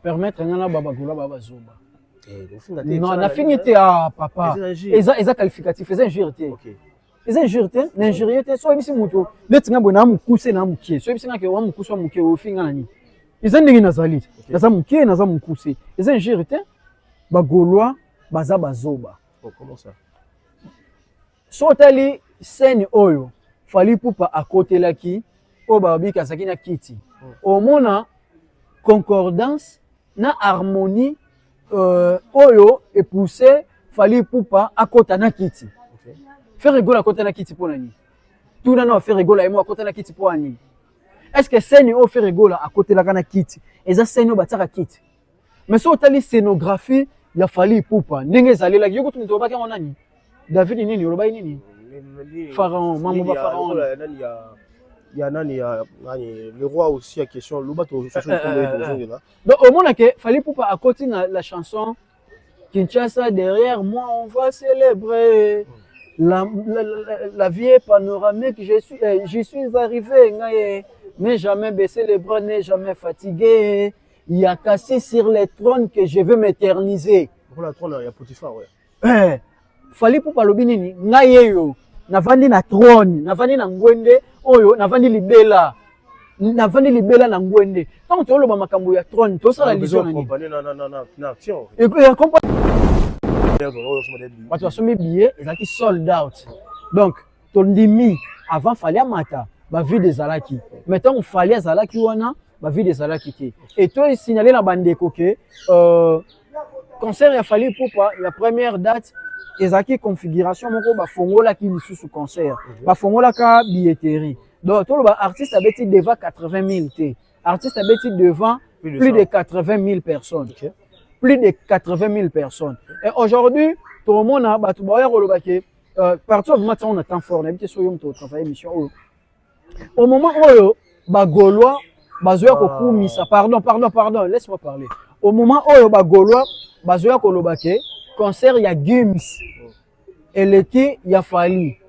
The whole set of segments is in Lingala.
permettre ngana babagula babazoba. Non, na finité à papa. Eza qualificatif, eza injurité. Eza injurité, n'injurité so ebisi muto. Letinga bona mukuse na mukie. So ebisi ngake wa mukuse mukie ofinga nani. Eza ndingi nazali. Naza mukie naza mukuse. Eza injurité bagolwa baza bazoba. Comment ça? So tali scène oyo fali pupa akotelaki o babika sakina kiti. Omona concordance na harmonie oyo epoussé fali pupa akota na kiti. Faire rigoler akota na kiti pour nani? Tout na faire rigoler emo akota na kiti pour nani? Est-ce que scène o faire rigoler akota la kana kiti? Eza scène o bataka kiti. Mais so tali scénographie ya fali pupa ndenge zali la yoko tumito baki ngona nani? David nini oloba nini? Pharaon, maman ba Pharaon. Il y a nani le roi aussi à question le bateau là. Donc au monde que fallait pour pas à côté la chanson Kinshasa derrière moi on va célébrer la vie panoramique je suis arrivé mais jamais baissé les bras n'est jamais fatigué il y a cassé sur les trônes que je veux m'éterniser. Pour la trône il y a Potiphar ouais. Fallait pour pas lobi nini ngayeyo navandi na trône navandi na ngwende oyo navandi libela na ngwende tant to loba makambo ya trône to sala lizo nani na action et comprendre parce que somme billet ezaki sold out donc to ndimi avant fallait mata ba vie des alaki maintenant fallait zalaki wana ba vie des alaki te et to signaler na bandeko que concert ya fallait pour pas la première date ezaki configuration moko ba fongola ki lisusu concert ba fongola ka billetterie donc tout le artiste abeti devant 80 000 t artiste abeti devant plus de 80 000 personnes plus de 80 000 personnes et aujourd'hui tout le monde a batu ba yoloba ke partout vraiment on attend fort n'habite so yom to travailler mission au moment où ba gaulois bazoya ko kumisa pardon laisse-moi parler au moment où ba gaulois bazoya ko loba ke concert ya Gims eleki ya Fally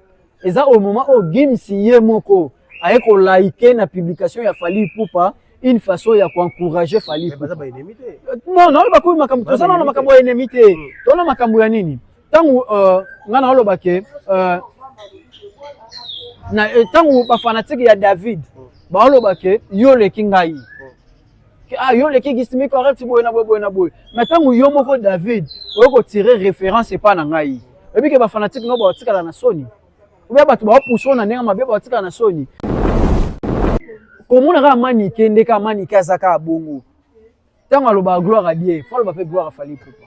eza au moment où Gims ye moko aye ko liker na publication ya Fally Ipupa une façon ya encourager Fally Ipupa non ba ko makambo to sana na makambo ya enemité to na makambo ya nini tangu ngana oloba ke na tangu ba fanatique ya David ba oloba ke yo leki ngai yo leki gisimi correct boy na boy maintenant yo moko David oko tirer référence pas na ngai et puis que ba fanatique no ba tika na Sony ou bien batu ba pousso na nenga mabe ba tika na Sony komona ka mani kende ka mani kazaka bongo tango aloba gloire à Dieu faut le ba gloire à Fally Ipupa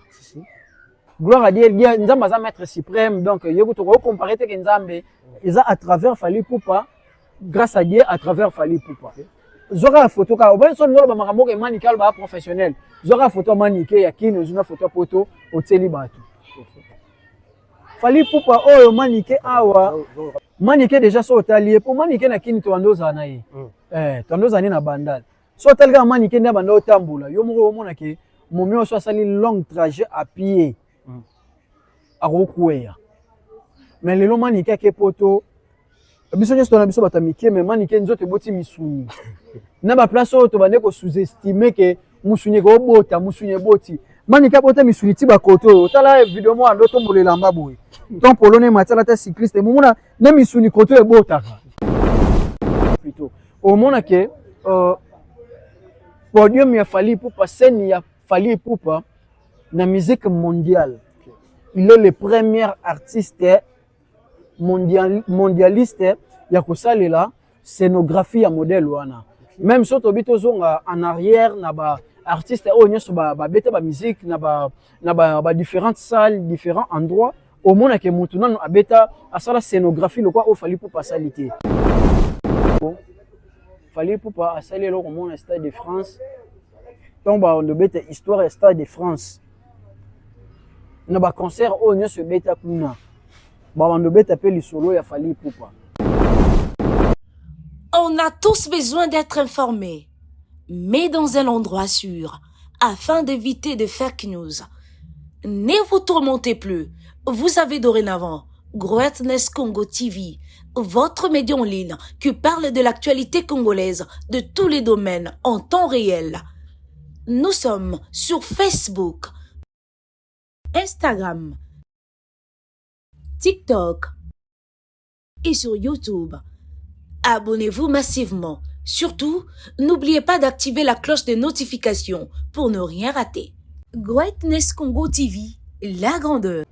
gloire à Dieu nzamba za maître suprême donc yeko to comparer te ke nzambe eza à travers Fally Ipupa grâce à Dieu à travers Fally Ipupa Zora photo ka oben son ngolo ba makambo ke manika ba professionnel zora photo manike ya kino zuna photo poto oteli batu Fally Ipupa oyo manike awa manike déjà so otalié pour manike na kini to andoza na ye to andoza ni na bandal so otalika manike na bando tambula yo moko omona ke momio so asali long trajet à pied a rokuya mais lelo manike ke poto biso nyesto na biso batamike mais manike nzote boti misuni na ba place oyo to bande ko sous-estimer que musuni ko bota musuni boti manika bota misuni ti ba koto otala video mo ando to molela mbaboy ton polonais matala ta cycliste mumuna na misuni koto e bota plutôt au mona que podium ya Fally Ipupa scène ya Fally Ipupa na musique mondiale il est le premier artiste mondialiste ya kosalela scénographie ya modèle wana même si tu habites en arrière na ba artiste o nyoso ba beta ba musique na ba différentes salles différents endroits au monde que mutu nanu abeta asala scénographie le quoi o Fally Ipupa salité Fally Ipupa asali le monde Stade de France tomba on beta histoire ya Stade de France na ba concert o nyoso beta kuna ba on beta pe li solo ya Fally Ipupa. On a tous besoin d'être informés, mais dans un endroit sûr, afin d'éviter de fake news. Ne vous tourmentez plus. Vous avez dorénavant Greatness Congo TV, votre média en ligne qui parle de l'actualité congolaise de tous les domaines en temps réel. Nous sommes sur Facebook, Instagram, TikTok et sur YouTube. Abonnez-vous massivement. Surtout, n'oubliez pas d'activer la cloche de notification pour ne rien rater. Greatness Congo TV, la grandeur.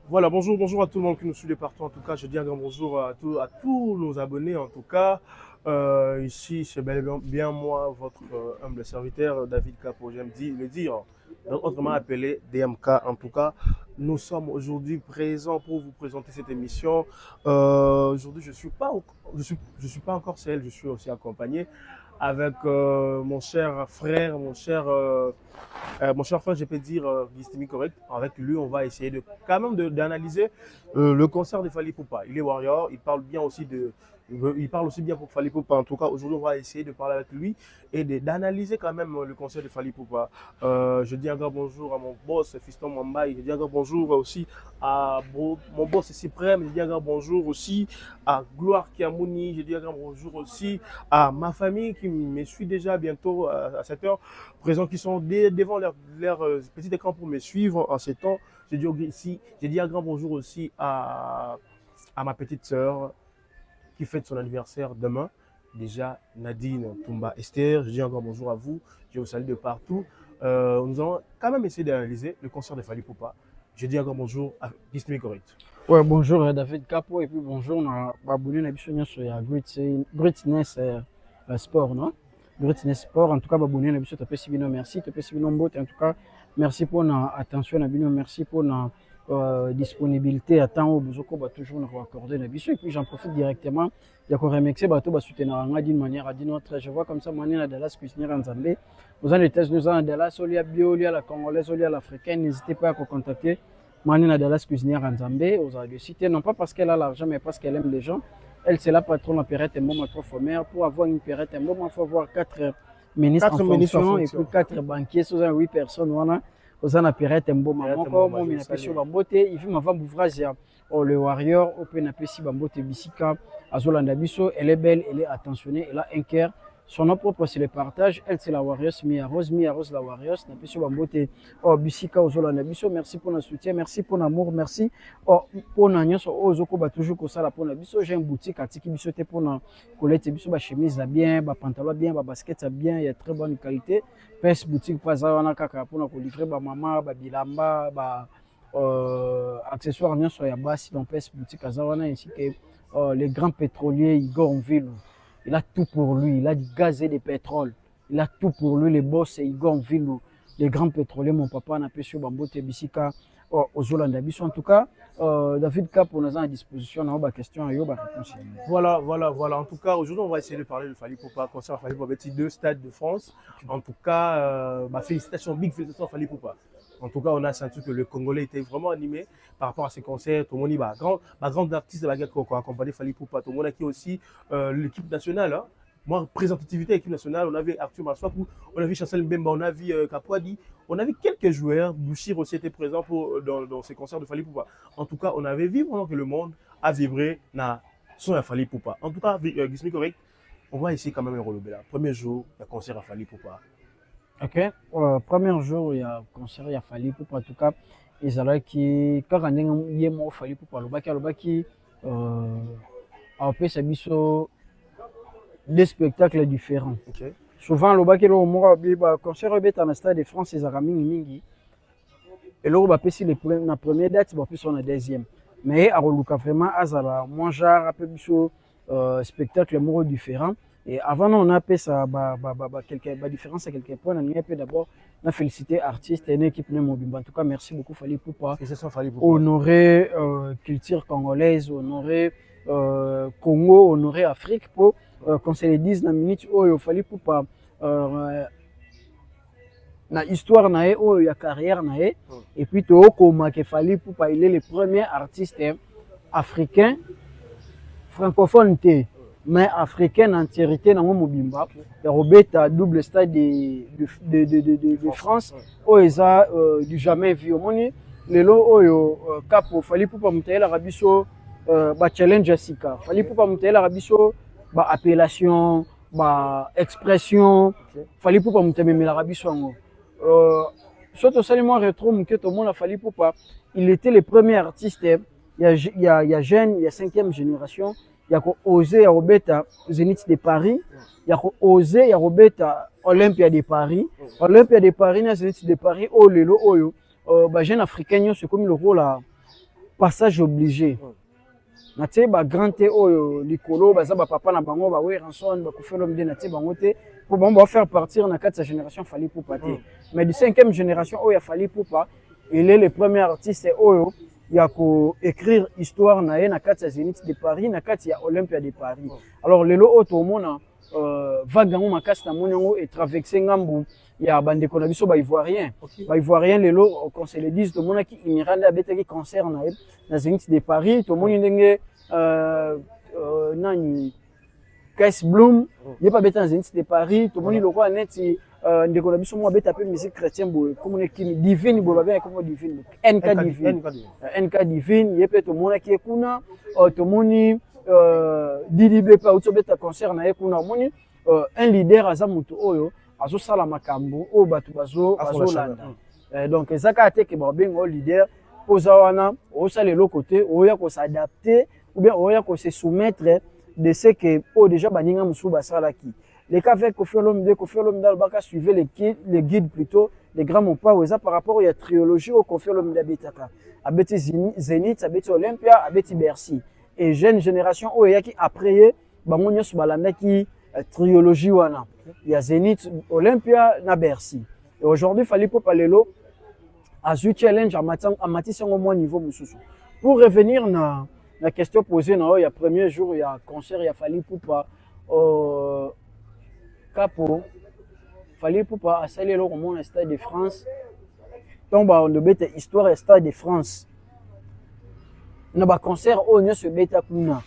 Voilà, bonjour à tout le monde qui nous suit de partout. En tout cas, je dis un grand bonjour à tous nos abonnés. En tout cas, ici, c'est bel et bien moi, votre humble serviteur, David Capo. J'aime le dire, autrement appelé DMK. En tout cas, nous sommes aujourd'hui présents pour vous présenter cette émission. Aujourd'hui, je suis pas encore seul, je suis aussi accompagné avec mon cher frère, mon cher frère, je peux dire Gistimi correct. Avec lui, on va essayer d'analyser le concert de Fally Ipupa. Il est warrior, il parle aussi bien pour Fally Ipupa. En tout cas, aujourd'hui, on va essayer de parler avec lui et d'analyser quand même le concert de Fally Ipupa. Je dis un grand bonjour à mon boss, Fiston Mambaye. Je dis un grand bonjour aussi à mon boss Cyprème. Je dis un grand bonjour aussi à Gloire Kiamouni. Je dis un grand bonjour aussi à ma famille qui me suit déjà bientôt à cette heure, présents qui sont devant leur petit écran pour me suivre en ces temps. Je dis un grand bonjour aussi à ma petite sœur qui fête son anniversaire demain. Déjà, Nadine Toumba Esther, je dis un grand bonjour à vous. Je vous salue de partout. Nous allons quand même essayer d'analyser le concert de Fally Ipupa. Je dis un grand bonjour à Gistimi correct. Ouais, bonjour David Capo et puis bonjour à abonné sur Greatness Sport, non? Greatness Sport, en tout cas, abonné à tu peux suivre, merci, tu peux suivre en tout cas, merci pour l'attention, merci pour la disponibilité à temps où vous toujours nous accorder et puis j'en profite directement, il y a remercier bateau soutenir d'une manière à d'une autre. Je vois comme ça, Manina Dallas cuisinière en Zambie, vous en êtes nous en Dallas, Olia Bio, Olia la Congolaise, Olia l'Africaine, n'hésitez pas à vous contacter. Manina Dallas cuisinière en Zambie, vous avez cité, non pas parce qu'elle a l'argent, mais parce qu'elle aime les gens. Elle, c'est la patronne de la Perrette et Mboma Trofomère. Pour avoir une Perrette et Mboma, il faut avoir 4 ministres en fonction et puis 4 banquiers, 8 personnes. Voilà. Vous avez la Perrette et Mboma. Moi, je suis sur Bambote. Il fait ma femme Bouvrazi. Le Warrior, Open Apesi Bambote Bissika, Azolanda Bisso. Elle est belle, elle est attentionnée, elle a un cœur. Son nom propre, c'est le partage. Elle, c'est la Warriors, Mia Rose la Warriors. Napesi Bambote Bissika, Azolanda Bisso. Merci pour le soutien, merci pour l'amour, merci pour l'agneau. Ozoko va toujours comme ça pour la Bisso. J'ai une boutique à Tiki Bisso pour la colette Bisso, ma chemise bien, ma pantalon bien, ma basket bien, il y a très bonne qualité. Pes boutique pas ça, on a kaka pour la livrer, ma maman, ma bilamba, ma accessoires rien sur la base dans Pes boutique à Zawana ainsi que les grands pétroliers Igor Ville. Il a tout pour lui, il a du gaz et du pétrole. Il a tout pour lui, les boss, Igor Ville, les grands pétroliers, mon papa n'a pas sur Bambote Bissika, aux Zolanda Bisso. En tout cas, David Cap, on est à disposition, on a des questions, on a des réponses. Voilà. En tout cas, aujourd'hui, on va essayer de parler de Fally Ipupa, concert Fally Ipupa, 2 stades de France. En tout cas, félicitations, big félicitations à Fally Ipupa. En tout cas, on a senti que le Congolais était vraiment animé par rapport à ces concerts. Tout le monde, grande artiste de la guerre qui a accompagné Fally Ipupa. Tout le monde a qui aussi l'équipe nationale. Hein. Moi, représentativité de l'équipe nationale, on avait Arthur Maswaku, on avait Chancel Mbemba, on avait Kapouadi, on avait quelques joueurs. Bouchir aussi était présent dans ces concerts de Fally Ipupa. En tout cas, on avait vu vraiment que le monde a vibré dans son à Fally Ipupa. En tout cas, Gistimi correct, on va essayer quand même un rôle là. Premier jour, il y a concert à Fally Ipupa. Ok, premier jour, il y a concert, il y a Fally Ipupa. En tout cas, il y a qui, quand on est mort Fally Ipupa, le baki, a fait sa biso des spectacles différents. Okay. Souvent, le baki, le concert est dans le stade de France, c'est Zaraming Mingi. Et là, on va passer la première date, on va passer la deuxième. Mais à Roluka, vraiment, Azala, moi, j'ai un peu spectacle différent. Et avant, on a fait ça, quelques différences à quelques points. On a fait d'abord, on a félicité artistes et une équipe Mobimba. En tout cas, merci beaucoup, Fally Ipupa. Honorer culture congolaise, honorer Congo, honorer Afrique pour qu'on se le dise dans la minute où il Fally Ipupa na histoire na il y a carrière na et puis comme Fally Ipupa il est le premier artiste africain francophone mais africain en entièreté dans Mobimba. Il y a double stade de France où ils ont du jamais vu au monde le lot cap Fally Ipupa mutela rabiso ba challenge Jessica Fally Ipupa mutela rabiso ba appellation ba expression Fally Ipupa mutememela biso yango surtout seulement rétro muketo mona Fally Ipupa il était le premier artiste il y a jeune il y a 5e génération il y a osé ya robeta Zénith de Paris il y a osé ya robeta Olympia de Paris na Zénith de Paris o lelo oyo ba jeune africain c'est comme le rôle à passage obligé natie ba grand te oyo likolo baza ba papa na bango ba we ranson ba kufelo mde natie bango te pour bon faire partir na 4e génération Fally Ipupa te mais de 5e génération oyo Fally Ipupa il est le premier artiste oyo ya ko écrire histoire na ye na 4e Zénith de Paris na 4e Olympia de Paris alors lelo oto mona vague yango makasi na moni yango et traverser ngambu ya bandeko na biso ba ivoirien lelo qu'on se le dise to mona ki Miranda betaki concert na Zénith de Paris to moni ndenge nani Kais Bloom yepa beta na Zénith de Paris to moni loko aneti ndeko na biso mo beta pe musique chrétienne bo comme ne kimi divine bo ba bien comme divine NK divine yepe to mona ki kuna to moni Didi Bepa uto beta concert na kuna moni un leader aza mutu oyo azo sala makambo o batu bazo landa donc ezaka ateke ba bengo leader poza wana o sala le côté o ya ko s'adapter ou bien o ya ko se soumettre de ce que déjà baninga musu basala ki les cas avec Koffi Olomide baka suivait les guides plutôt les grands mopa oza par rapport à trilogie au Koffi Olomide betaka abeti Zénith abeti Olympia abeti Bercy et jeune génération o ya ki après bango nyoso balanda ki trilogie wana il y a Zénith Olympia na Bercy et aujourd'hui Fally Ipupa lelo azu challenge à matisse au moins niveau mususu pour revenir na la question posée il y a premier jour il y a concert il y a Fally Ipupa Capo Fally Ipupa a salé le mon Stade de France donc on de bête histoire Stade de France na ba concert on se beta kuna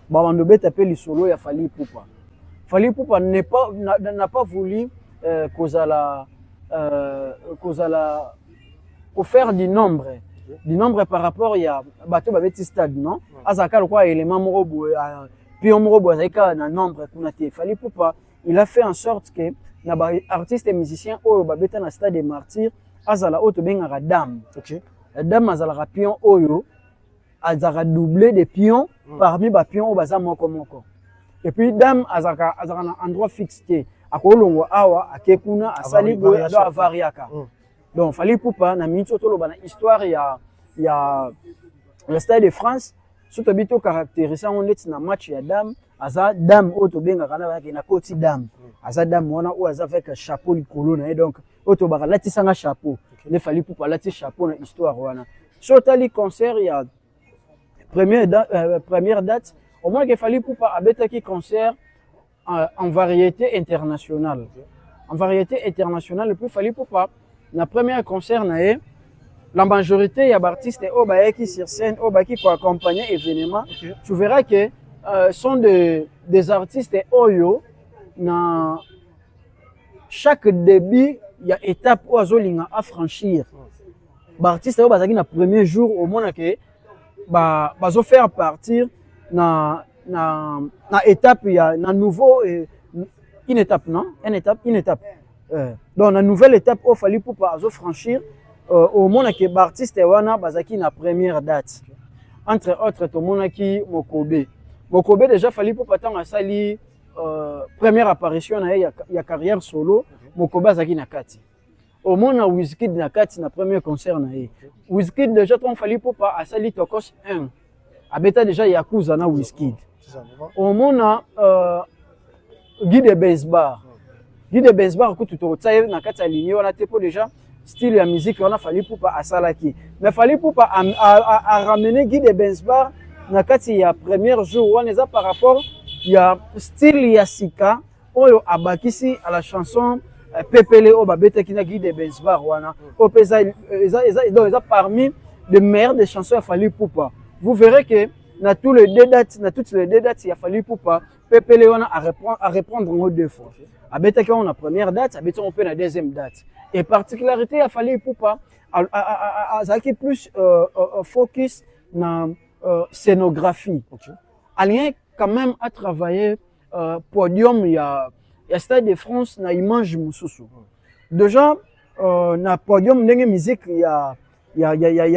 ba on de bête appelle le solo il y a Fally Ipupa Fally Ipupa n'a pas voulu causala pour faire du nombre par rapport il y a bateau ba petit stade non azaka quoi élément morobo pion morobo azaka na nombre kuna te Fally Ipupa il a fait en sorte que na ba artiste et musicien oyo ba beta na stade des martyrs azala auto benga dame la dame azala pion oyo azaka doublé de pions parmi ba pions o baza moko et puis dame azaka na endroit fixé akolongo awa akekuna asali boy ado avariaka donc Fally Ipupa na minute to loba na histoire ya le Stade de France surtout bito caractérisé on net na match ya dame aza dame auto benga kana ba na koti dame aza dame wana ou aza avec chapeau likolo na donc auto ba lati sanga chapeau ne Fally Ipupa lati chapeau na histoire wana so tali concert ya première date au moins que Fally Ipupa abetaki concert en variété internationale le plus Fally Ipupa na premier concert na la majorité ya artistes au qui sur scène au qui ko accompagner événement tu verras que sont des artistes oyo na chaque début il y a étape où azolinga à franchir ba artiste au bazaki na premier jour au moins que bazo faire partir na étape il y a na nouveau une étape non une étape donc la nouvelle étape au Fally Ipupa azo franchir au monde que artiste wana bazaki na première date entre autres to monaki Mokobe déjà Fally Ipupa tant asali première apparition na ya carrière solo Mokobe bazaki na kati au monde na Wizkid na kati na premier concert na Wizkid déjà ton Fally Ipupa asali Tokos 1 abeta déjà Yakuza na Wizkid au monde Guy de Benzbar ko tuto tsaye na kati aligné on a tepo déjà style ya musique on a Fally Ipupa asalaki mais Fally Ipupa a ramené Guy de Benzbar na kati ya premier jour on est par rapport ya style ya sika oyo abakisi à la chanson Pepele o babeta kina Guy de Benzbar wana o pesa eza parmi les meilleures des chansons ya Fally Ipupa vous verrez que na toutes les deux dates il a Fally Ipupa Pepele wana à reprendre deux fois abeta ki on a première date abeta on peut la deuxième date et particularité a Fally Ipupa azaki plus focus na scénographie alien quand même à travailler podium ya Stade de France na image mususu. Déjà na podium ndenge musique ya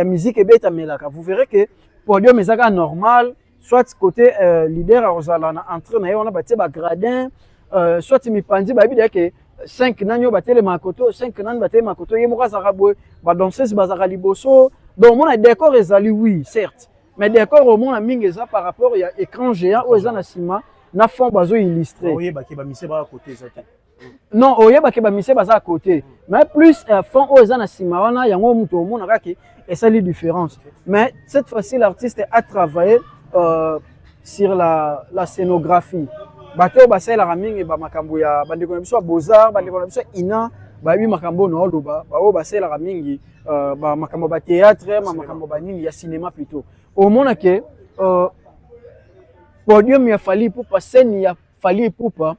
musique ebeta melaka. Vous verrez que podium ezaka normal, soit côté leader à Rosala na entrée na on a bâti ba gradin, soit mipandi ba bi que 5 nanyo batele makoto 5 nan batele makoto ye moka zarabwe ba danseuse bazaka liboso. Donc mon décor ezali oui certes, mais décor au monde mingi eza par rapport ya écran géant ou eza na sima na fond bazo illustré. Oye ba ke ba mise ba côté ça. Non, oye ba ke ba mise baza à côté, mais plus fond ou eza na sima wana yango muto au monde akaki et ça les différences. Mais cette fois-ci l'artiste a travaillé sur la scénographie. Bato basela ramingi ba makambo ya bandeko na biso Bozar, bandeko na biso Ina, ba bi makambo no loba, ba o basela ramingi ba makambo ba théâtre, makambo ba nini ya cinéma plutôt. Au monde que podium ya Fally Ipupa, scène ya Fally Ipupa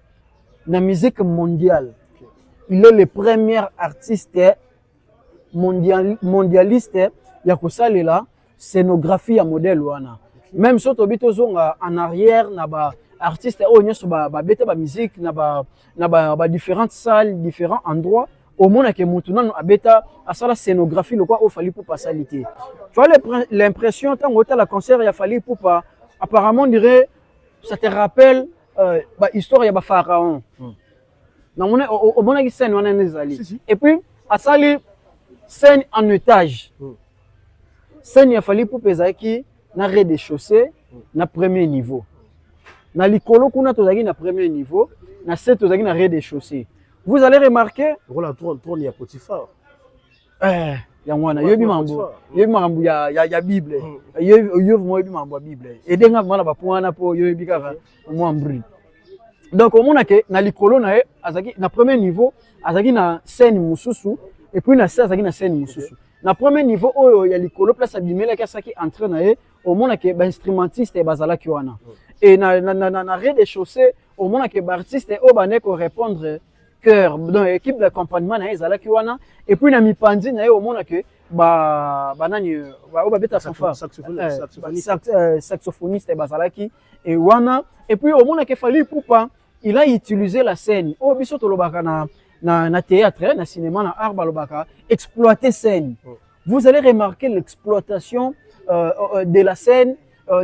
na musique mondiale. Il est le premier artiste mondialiste ya kosalela scénographie ya modèle wana. Même si tobito zonga en arrière na ba artistes oh nyoso ba beta ba musique na ba différentes salles, différents endroits au monde que maintenant abeta à ça la scénographie le quoi au Fally Ipupa salité. Tu as l'impression tant que la concert ya Fally Ipupa apparemment on dirait ça te rappelle ba histoire ya ba pharaon. Na on au monde qui scène on a nezali. Et puis à ça les scène en étage. Scène ya Fally Ipupa ezaki na rez-de-chaussée na premier niveau. Na likolo kuna tozaki na premier niveau, na set tozaki na rez-de-chaussée. Vous allez remarquer voilà trône ya Potiphar. Ya mwana yobi mambo ya Bible. Yobi yobi mambo ya Bible. Et denga mwana ba point po yobi kaka moi mbri. Donc au mona ke na likolo na azaki na premier niveau, azaki na scène mususu et puis na scène azaki na scène mususu. Na premier niveau oyo ya likolo place abimela kasaki entraîne na au mona ke ba instrumentiste e bazala ki wana. Et na rez-de-chaussée au monde que l'artiste au bané ko répondre cœur dans l'équipe d'accompagnement na ezala ki wana et puis na mipandi na au monde que ba nani ba beta saxophoniste bazala ki et wana et puis au monde que Fally Ipupa il a utilisé la scène au biso to lobaka na théâtre na cinéma na art balobaka exploiter scène. Vous allez remarquer l'exploitation de la scène.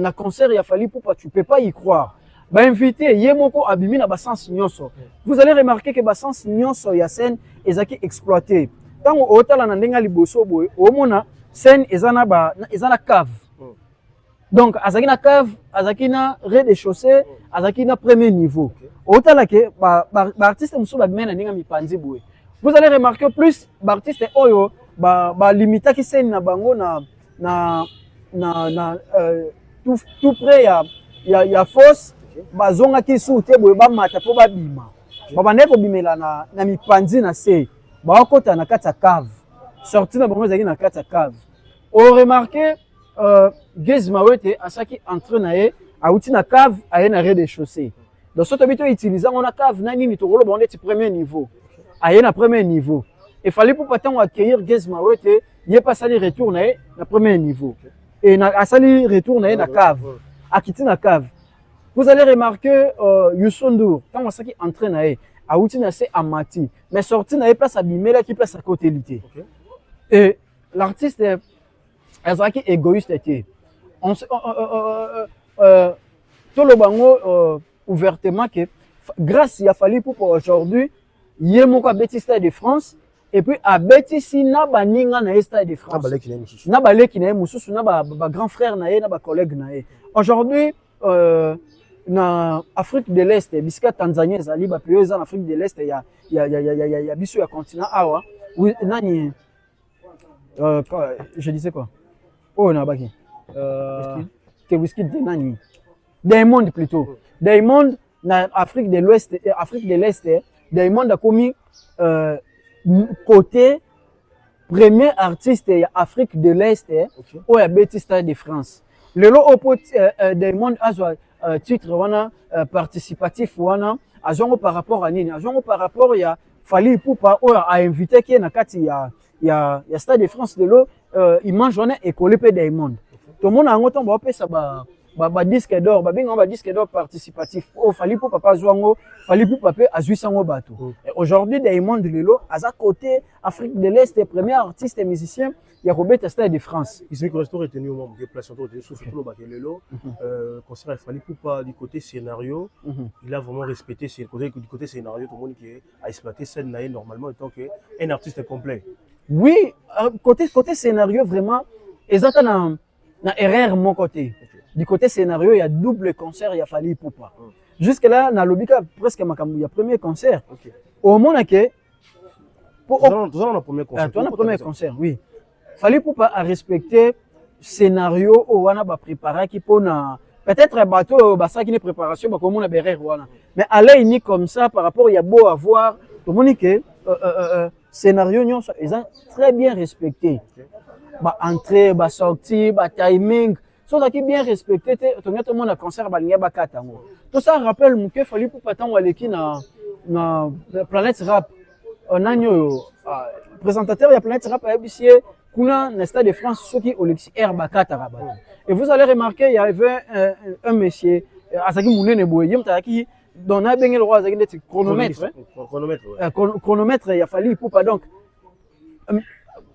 Na concert ya Fally Ipupa tu peux pas y croire. Ba invité yemoko abimi na basens nyonso. Vous allez remarquer que basens nyonso ya scène ezaki exploité. Tango otala na ndenga liboso boye omona scène ezana cave. Donc azaki na cave, azaki na rez-de-chaussée, azaki na premier niveau. Otala ke ba artiste muso ba mena ndenga mipandi boye. Vous allez remarquer plus ba artiste oyo ba limita ki scène na bango na tout près ya fosse bazonga ki soute boye ba mata po ba bima ba bande ko bimela na mipandi na se ba kota na kati ya cave sorti na bango zaki na kati ya cave. On remarqué Gez Mawete asaki entre na ye auti na cave aye na rez-de-chaussée. Donc soto bito utiliser on a cave na nini to rolo bonde ti premier niveau aye na premier niveau. Il fallait pour pas tant accueillir Gez Mawete ye pas sali retour na premier niveau. Et na asali retourne na cave akiti na cave. Vous allez remarquer Youssou N'Dour quand on saki entraîne na a outi na se amati mais sorti na place abimela qui place à côté lité. Et l'artiste ezaki égoïste était on tout le bango ouvertement que grâce à Fally Ipupa aujourd'hui yemoko beti Stade de France. Et puis à Betty na baninga na Stade de France. Na baleki na mususu na ba grand frère na na ba collègue na. Aujourd'hui na Afrique de l'Est bisika Tanzanie ezali ba pays en Afrique de l'Est ya biso ya continent awa. Oui nani je disais quoi? Oh na baki. Que whisky de nani? Diamond plutôt. Diamond na Afrique de l'Ouest Afrique de l'Est Diamond a commis côté premier artiste ya Afrique de l'Est au ya beti Stade de France. Le lot au Diamond azwa titre wana participatif wana azongo par rapport à nini azongo par rapport ya Fally Ipupa o a invité qui na kati ya Stade de France de l'eau image wana école pe Diamond. Tout le monde a ngoto ba pesa disque d'or ba disque d'or participatif o fali pour papa zwango fali pour papa azui sango bato. Aujourd'hui Diamond Lelo à côté Afrique de l'Est premier artiste et musicien il y a Robert Stade de France. Ici que restaurant retenu au membre déplacement de souffle tout le bac Lelo concert il fallait pas du côté scénario il a vraiment respecté du côté scénario tout le monde qui a exploité scène naïe normalement étant que un artiste complet. Oui, côté scénario vraiment exactement na erreur mon côté. Du côté scénario, il y a double concert, il y a fallu Poupa. Jusque là, dans le presque il y a premier concert. Au moment que Toi, on a premier concert. Toi, on a premier concert, oui. Fallu Poupa a respecté scénario où on a préparé qui pour na peut-être un bateau ça qui n'est préparation comme on a beré voilà. Mais aller ni comme ça par rapport il y a beau avoir tout le monde que scénario ils ont très bien respecté. Ba entrée, ba sortie, ba timing so ça qui bien respecté tout le monde a concert ba linga ba katango tout ça rappelle muke fali pour pas tant waleki na Planète Rap on a présentateur il y a Planète Rap à BC kuna na Stade de France ceux qui Olexi Air ba katara et vous allez remarquer il y avait un monsieur azaki munene boye mtaki don a bengel roi azaki net chronomètre chronomètre il a fallu pour pas donc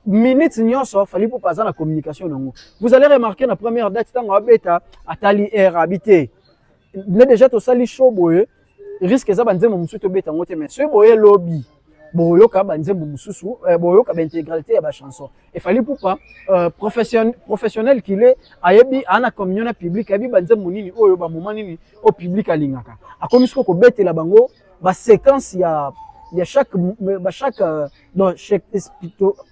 minutes nyonso fallait pour passer la communication non. Vous allez remarquer la première date tant abeta atali air habité mais déjà to sali show boye risque ça banze mo musuto beta ngote mais ce boye lobby boyo ka banze mo mususu boyo ka intégralité ya ba chanson et fallait pour pas professionnel qu'il est ayebi ana communion public abi banze mo nini oyo ba moment nini au public alingaka akomisko ko betela bango ba séquence il y a chaque dans chaque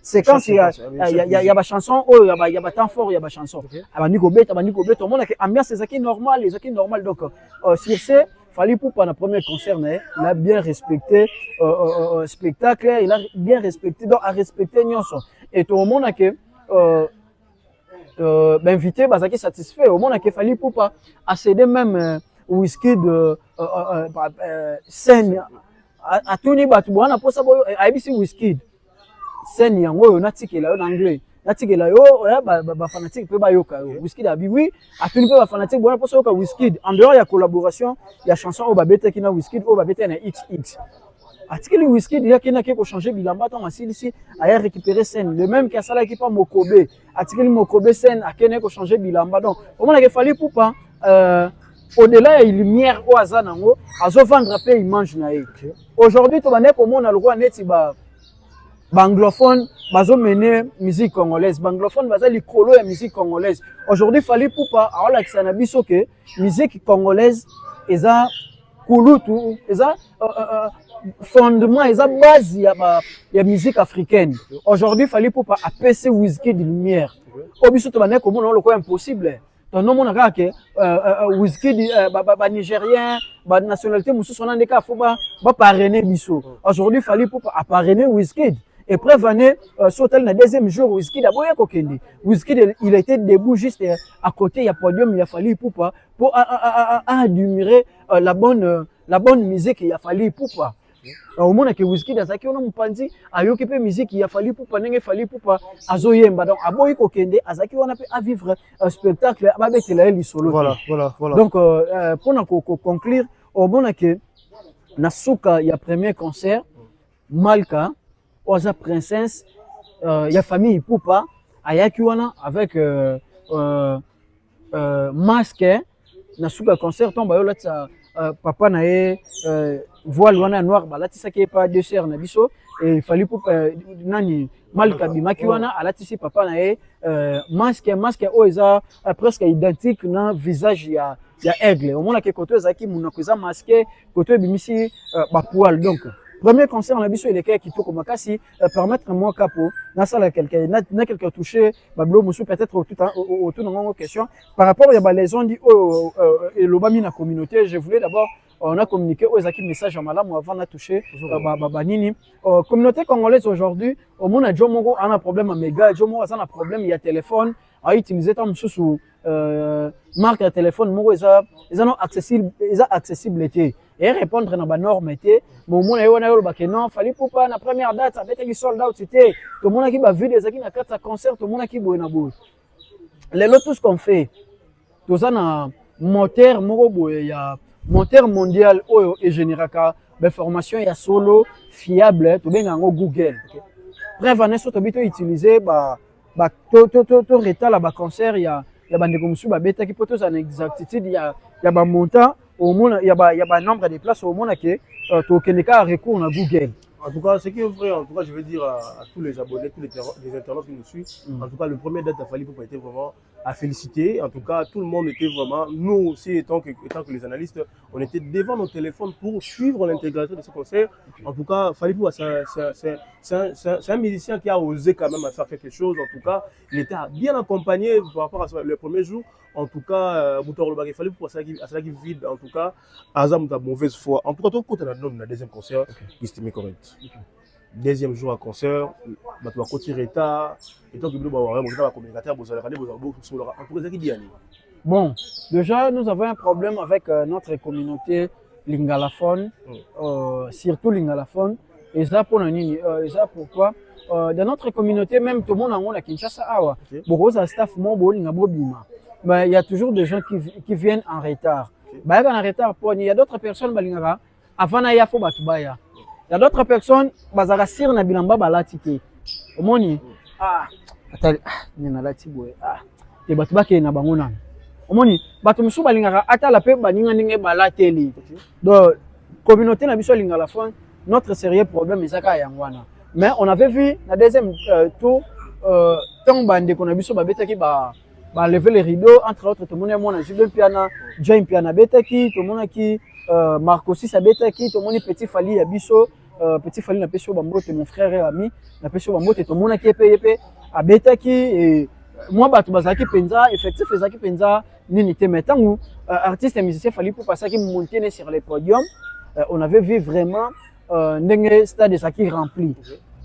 séquence il y a ba chanson oh il y a ba temps fort il y a ba chanson abandi ko beta tout le monde a ambiance c'est ça qui est normal donc sur ce fallait pour pas le premier concert il a bien respecté spectacle il a bien respecté donc a respecté nyonso et tout le monde a que invité bazaki satisfait au monde a que fallait pour pas accéder même whisky de scène à tout niveau tu vois na posa boyo ABC Wizkid scène yango yo natikela yo en anglais natikela yo ba fanatique pe ba yoka yo Wizkid abi oui à tout niveau ba fanatique bona posa yoka Wizkid en dehors il y a collaboration il y a chanson au babete qui na Wizkid au babete na XX atikeli Wizkid il y a qui na qui ko changer bilamba tant asili ici a récupérer scène le même que ça là qui pas Mokobe atikeli Mokobe scène a kene ko changer bilamba donc au moins il fallait pour pas au-delà il lumière au azanango azo vendre après il mange na ye aujourd'hui to bané comme on a le roi neti ba anglophone bazo mener musique congolaise anglophone baza likolo ya musique congolaise aujourd'hui fallait pour pas ala kisana biso que musique congolaise eza kulutu eza fondement eza base ya musique africaine aujourd'hui fallait pour pas apaiser Wizkid de lumière obiso to bané comme on le quoi impossible ton nom on a que Wizkid ba nigérien ba nationalité mususu on a des cas faut ba parrainer biso aujourd'hui fallait pour parrainer Wizkid et prévenir sauter le deuxième jour Wizkid a boya kokende Wizkid il a été debout juste à côté il y a podium il a fallu pour admirer la bonne musique il a fallu pour au monde que Wizkid azaki ona mupanzi ayoki pe musique il a fallu pour pas nenge fallu pour pas azoyemba donc aboyi kokende azaki ona pe à vivre un spectacle abetela eli solo voilà donc pour conclure au monde que nasuka ya premier concert Malka oza princesse ya famille Poupa ayaki wana avec masque nasuka concert tomba yo latsa papa na ye voile wana noir balatisaki pa deux sœurs na biso et il fallait pour nani Malka bimaki wana alatisi papa na ye masque o eza presque identique na visage ya aigle au moins que côté ezaki munako eza masqué côté bimisi ba poil donc premier concert na biso eleka kitoko makasi permettre moi capo na sala quelqu'un na quelqu'un touché bablo musu peut-être autour de question par rapport ya ba les on dit et lobami na communauté je voulais d'abord on a communiqué aux équipes message en malamu avant de toucher nini communauté congolaise aujourd'hui au monde a Jomongo a un problème à méga Jomongo a un problème il y a téléphone a utilisé tant sous marque de téléphone mo ils non accessible était et répondre dans ba norme était mais mon ayo na yo ba que non fallait pour pas la première date ça était sold out c'était tout le monde qui va vu des qui na concert tout le monde qui boye na boye les lots tout ce qu'on fait tout ça na moteur moko boye ya moteur mondial oyo e généraka ba formation ya solo fiable to benga ngo Google. Bref, on est surtout utiliser to retala ba concert ya bandeko musu ba beta ki poto en exactitude ya ba montant au moins ya ba nombre de places au moins que to keneka recours na Google. En tout cas, ce qui est vrai, en tout cas, je veux dire à tous les abonnés, tous les internautes qui nous suivent, en tout cas, le premier date à Fally Ipupa était vraiment à féliciter. En tout cas, tout le monde était vraiment, nous aussi, étant que les analystes, on était devant nos téléphones pour suivre l'intégration de ce concert. En tout cas, Fally Ipupa, c'est un musicien qui a osé quand même à faire quelque chose. En tout cas, il était bien accompagné par rapport à le premier jour. En tout cas, il fallait pour ça qu'il vide. En tout cas, Azam a mauvaise foi. En tout cas, tout le monde a deuxième concert, estimé correct. Deuxième jour à concert, tu vas continuer état. Et tant que vous avez un communicateur, vous allez regarder, vous allez en tout cas, qui dit. Bon, déjà, nous avons un problème avec notre communauté lingalaphone, surtout lingalaphone. Et ça pour et ça pourquoi dans notre communauté, même tout le monde a Kinshasa, beaucoup de staff mais il y a toujours des gens qui viennent en retard. Il y a d'autres personnes avant il y a d'autres personnes bazara sir na bilamba balatike. Omoni atali nina lati boye et batu bake na bango na. Omoni batu musu balingaka atala pe baninga ninge balateli. Donc communauté na biso lingalaphone, notre sérieux problème ezaka yangwana. Mais on avait vu la deuxième tour tant bande qu'on a biso babetaki ba lever les rideaux, entre autres, tout le monde est mon Julien Piana, Join Piana Betaki, tout le monde qui Marco aussi sa Betaki, tout le monde petit Fally Abisso, petit Fally n'a pêché au bambou, mon frère et ami, n'a pêché au bambou, tout le monde qui est payé à Betaki, et moi, Batou Bazaki Penza, effectif Zaki Penza, n'était maintenant où artiste et musicien Fally Ipupa passer qui montaient sur les podiums, on avait vu vraiment un stade de Zaki rempli.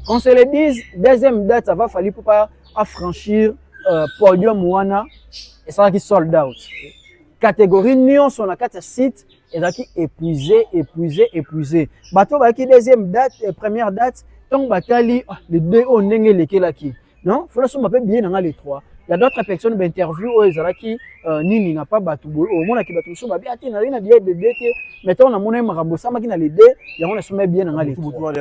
Qu'on se le dise, deuxième date, ça va Fally Ipupa à franchir. Podium wana et ça qui sold out. Catégorie Nyon sur la 4 sites et ça qui épuisé. Bateau ba qui deuxième date et première date tant batali les deux on nenge lekelaki. Non, faut la somme peu bien dans les trois. Il y a d'autres personnes d'interview où ils qui nini n'a pas bateau au moins qui bateau somme bien tina na bien de dété mettons na mona makambo sama qui na les deux il y a on somme bien dans les trois.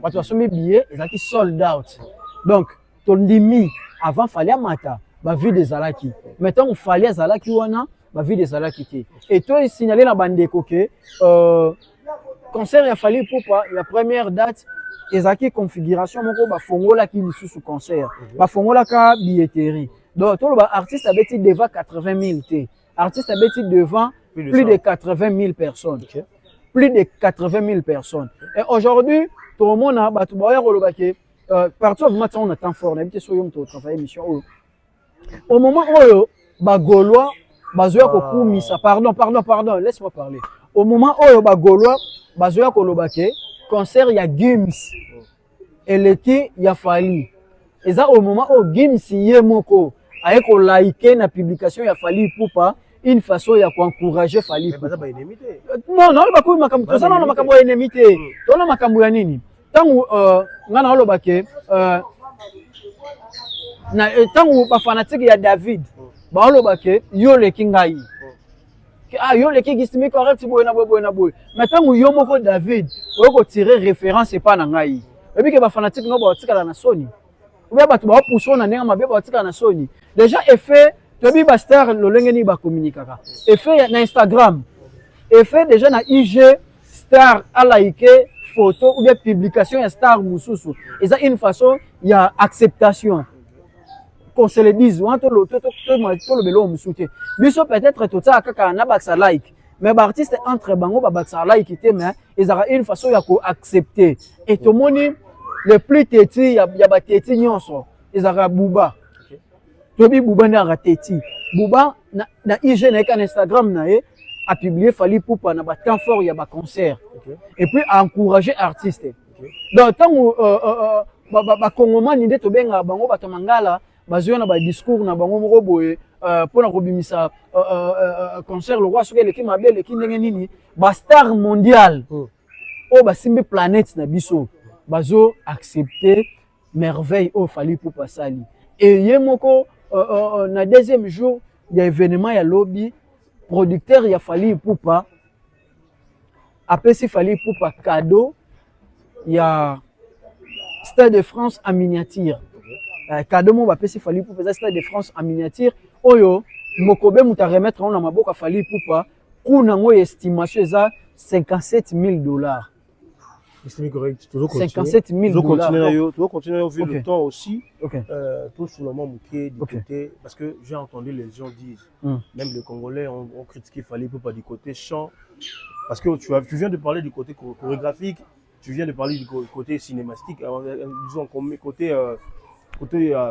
Bateau somme bien et ça qui sold out. Donc tondimi avant fallait mata ba vie des alaki maintenant on fallait zalaki wana ba vie des alaki ki et toi signaler la bande que concert il a fallu pour la première date ezaki configuration moko ba fongola ki lisu sous concert ba fongola ka billetterie donc tout le artiste avait dit devant 80 000 t artiste avait dit devant plus de 80 000 personnes plus de 80 000 personnes et aujourd'hui tout le monde a batu ba rolobake partout au matin on a temps fort on habite sur yom to travailler mission au moment où ba gaulois bazoya ko kumisa pardon laisse-moi parler au moment où ba gaulois bazoya ko lobake concert ya Gims eleki ya Fally et ça au moment où Gims yemoko aye ko liker na publication ya Fally Ipupa une façon ya ko encourager Fally Ipupa non ba ko makambo ça non makambo ya enemité to na makambo ya nini tangu ngana olobake na tangu ba fanatique ya David ba olobake yo leki ngai yo leki gisimi correct boy na boy mais tangu yo moko David oko tirer référence pas na ngai et puis que ba fanatique no ba otikala na Sony ou bien batu ba pousso na nenga mabe ba otikala na Sony déjà effet to bi ba star lolenge ni ba communiquer effet na Instagram effet déjà na IG star a liker photo ou bien publication ya star mususu et ça une façon il y a acceptation qu'on se le dise ou to le belo musuté biso peut-être tout ça kaka na ba sa like mais ba artiste entre bango ba sa like té mais ils aura une façon ya ko accepter et to moni le plus teti ya ba teti nyonso ils aura buba to bi buba na ra teti buba na IG na Instagram na e a publié Fally Ipupa na ba temps fort ya ba concert et puis à encourager artistes donc tant ba kongomani nde to benga bango bato mangala bazoya na ba discours na bango moko boye pour na kobimisa concert le roi soki eleki mabe eleki ndenge nini ba star mondial o ba simbi planète na biso bazo accepter merveille o Fally Ipupa sali et ye moko na deuxième jour il y a événement ya lobby producteur ya Fally Ipupa apesi Fally Ipupa cadeau ya Stade de France en miniature. Cadeau mo bapesi Fally Ipupa Stade de France en miniature oyo mokobe muta remettre on na maboka Fally Ipupa kuna ngo estimation eza $57,000. C'est correct. 57,000 $. Tu vas continuer au vu le temps aussi. Tout sous le moment du côté, parce que j'ai entendu les gens dire, même les Congolais ont critiqué Fally Ipupa du côté chant, parce que tu viens de parler du côté chorégraphique, tu viens de parler du côté cinémastique, disons côté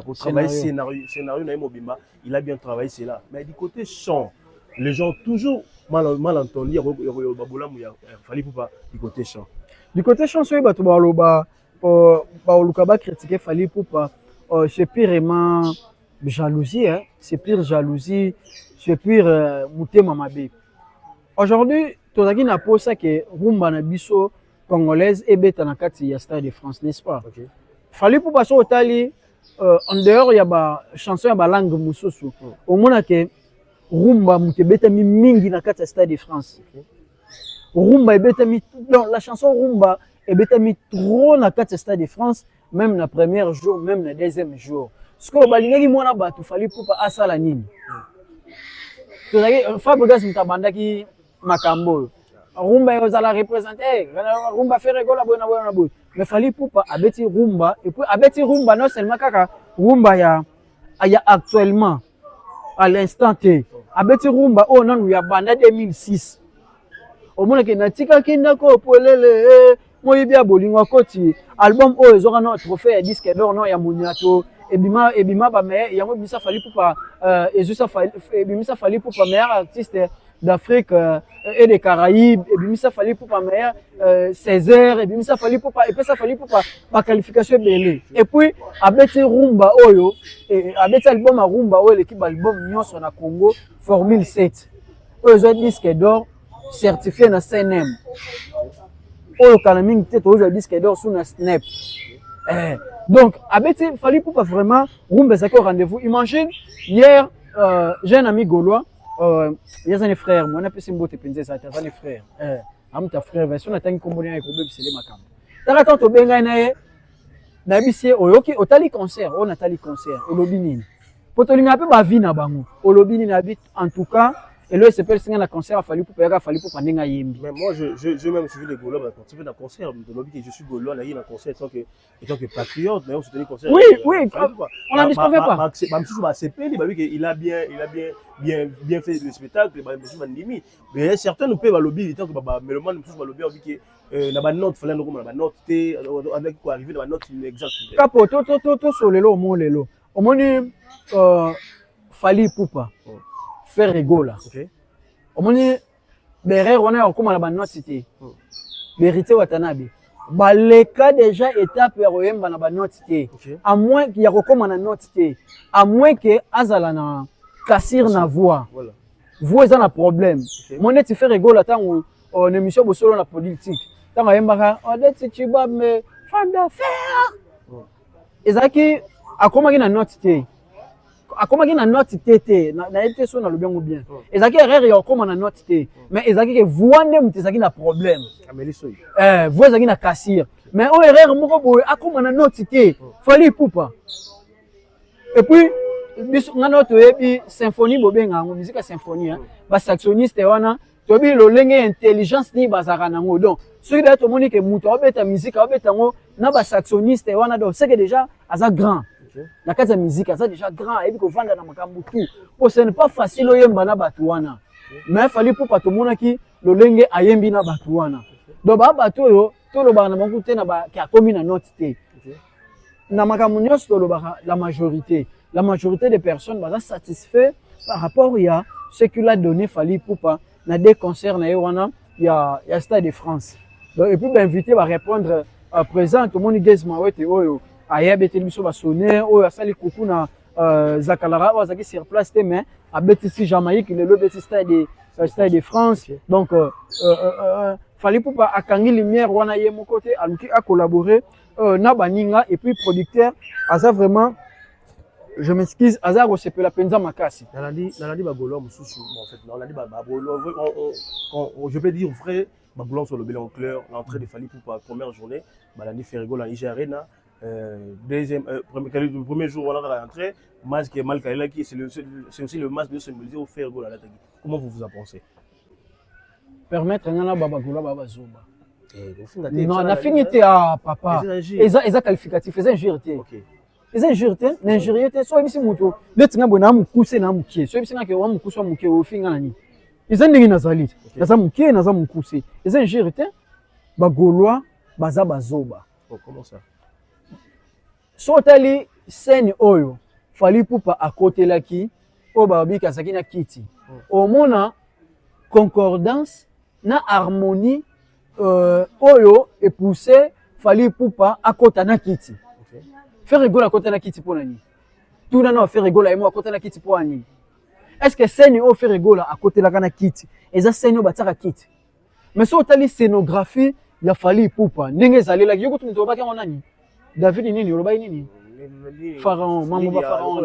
pour travailler scénario Naïmobima, il a bien travaillé, c'est là. Mais du côté chant, les gens ont toujours mal entendu, il y a Fally Ipupa du côté chant. Du côté chanson, bato ba critiquer Fally Ipupa, c'est purement jalousie, hein. C'est pire jalousie, c'est pire mutema mabe. Aujourd'hui, tozaki na posa que rumba na biso congolaise ebeta na kati ya Stade de France, n'est-ce pas? Okay. Fally Ipupa so otali en dehors ya ba chanson ya ba langue mususu. Omona ke rumba mutebeta mingi na kati ya Stade de France. Okay. Rumba ebetami dans la chanson rumba ebetami trop na kati Stade de France, même na premier jour, même na deuxième jour. Ce que balingaki mona batu Fally Ipupa asala nini. Tozaki Fabregas mutabandaki makambo. Rumba ezala représenter, rumba fait rigola bona boy. Mais Fally Ipupa abeti rumba et puis abeti rumba non seulement kaka rumba ya actuellement à l'instant T. Abeti rumba oh non ya banda 2006. Omona ke natika kinda ko polele moyibi ya bolingo koti album o ezora na trophée ya disque d'or no ya Moniato ebima ba me yango bisa Fally Ipupa ezusa Fally Ipupa meilleur artiste d'Afrique et des Caraïbes ebimisa Fally Ipupa meilleur Césaire ebimisa Fally Ipupa et puis ça Fally Ipupa ba qualification belé et puis abeti rumba oyo abeti album a rumba oyo l'équipe album nyonso na Congo Formule 7 oyo zo disque d'or certifié na CNM. Oyo kanaming tete oyo disque d'or sous na Snap. Donc abeti Fally Ipupa vraiment rumba zaki au rendez-vous. Imagine hier j'ai un ami gaulois il y a un frère moi na pesi mbote penze ça ta les frères amuta frère version na tangi kombonia e ko bebisele makambo. Taka tanto benga na ye na bisie oyoki otali concert on atali concert olobi nini. Potolinga pe ba vie na bango olobi nini habite en tout cas. Et là, c'est pas le concert à Fally Ipupa, Fally Ipupa pendant yembi. Mais moi, je même suivi les Gaulois, bah, participer dans le concert. De l'objet que je suis Gaulois, là, il y a un concert étant que patriote, mais on se tenait concert. Oui, on n'en disconvient pas. Il a bien fait le spectacle, mais il y a certains nous peuvent lobby, tant que mais le monde nous va lobby, que la note, fallait nous la note, avec quoi arriver dans la note exacte. Capo, tout sur le lot, mon lelo. Au moins, Fally Ipupa. Faire rigola. Omoni derrière on a comme la banne cité. Vérité watanabe. Baleka déjà étape ya royemba na banne cité. À moins qu'il y a comme na note cité. À moins que azala na cassir na voix. Voilà. Voix ça na problème. Mon tu fait rigola tant en émission bosolo na politique. Tant yemba on dit tu vas me femme d'affaires. Ezaki akoma na note cité. Akomaki na note tete na été so na lobiango bien ezaki erreur ya koma na note te mais ezaki ke voande mutezaki na problème ameliso voix ezaki na cassir mais o erreur moko boye akoma na note te Fally Ipupa et puis biso nga note yebi symphonie bobenga ngo musique symphonie ba saxoniste wana tobi lolenge intelligence ni bazaka nango donc ceux qui ont moni ke muto obeta musique obeta ngo na ba saxoniste wana donc c'est que déjà aza grand. La case de musique, ça déjà grand, et puis qu'on vend dans makambu tout. Pour ce n'est pas facile au yemba na batuana. Mais il fallait pour pas tout le monde qui le lenge a yembi na batuana. Donc ba batu yo, tout le bana mangu te na ba qui a commis na note te. Na makambu nyos to le ba la majorité des personnes ba satisfait par rapport à ce qu'il a donné Fally Ipupa na des concerts na wana il y a Stade de France. Donc et puis invité va répondre à présent tout le monde gazma wete oyo. Aya betel biso ba sonner o asali kuku na Zakalara o azaki sur place te mais a betisi Jamaïque le beti Stade de France donc Fally Ipupa akangi lumière wana ye mon côté aluki a collaborer na baninga et puis producteur aza vraiment je m'excuse, Azar Osepela Penza Makasi. Nalandi Bagolo, Moussoussou, en fait, Nalandi Bagolo, je peux dire vrai, Bagolo sur le bilan clair, l'entrée de Fally Poupa, première journée, Nalandi Ferrigo, la IG Arena, premier jour, on a rentré, masque et Malkaïlaki, c'est aussi le masque de symboliser au Ferrigo, la Latagi. Comment vous en pensez? Permettre Nana Babagula Babazoba. Non, on a fini à papa. Ils qualificatif, ils ont injuré. Ils ont injuré, n'injuré, soit ici moto. Let's go na mukuse na mukie. Soit ici na ke wa mukuse mukie au finga nani. Ils ont ndingi nazalit. Naza mukie naza mukuse. Ils ont injuré bagolwa baza bazoba. Comment ça? Sotali scène oyo Fally Poupa à côté laki o babi kasaki na kiti. Au mona concordance na harmonie oyo et poussé Fally Poupa à côté na kiti. Faire rigoler à côté na kiti pour nani. Tout na faire rigoler et moi à côté na kiti pour nani. Est-ce que scène o faire rigoler à côté la kana kiti? Et ça scène o bataka kiti. Mais so tali scénographie ya Fally Poupa ndenge zali la yoko tumito ba ka nani. David nini yoloba nini? Pharaon, maman ba Pharaon.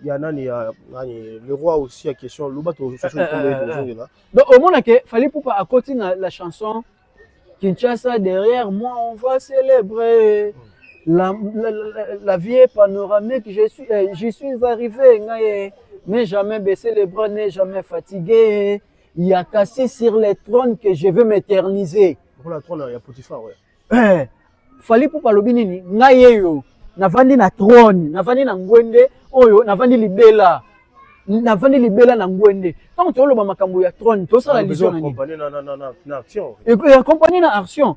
Il y a le roi aussi à question. Donc au moins que Fally Poupa à côté la chanson Kinshasa derrière moi on va célébrer la vie panoramique. Je suis arrivé, n'ai jamais baissé les bras, n'ai jamais fatigué. Il y a cassé sur les trônes que je veux m'éterniser. Pour la trône il y a Potiphar ouais. Fally Poupa lobi nini ngayeyo navandi na trône navandi na ngwende oyo navandi libela na ngwende tant to loba makambo ya trône to sala lizo nani na action et accompagner na action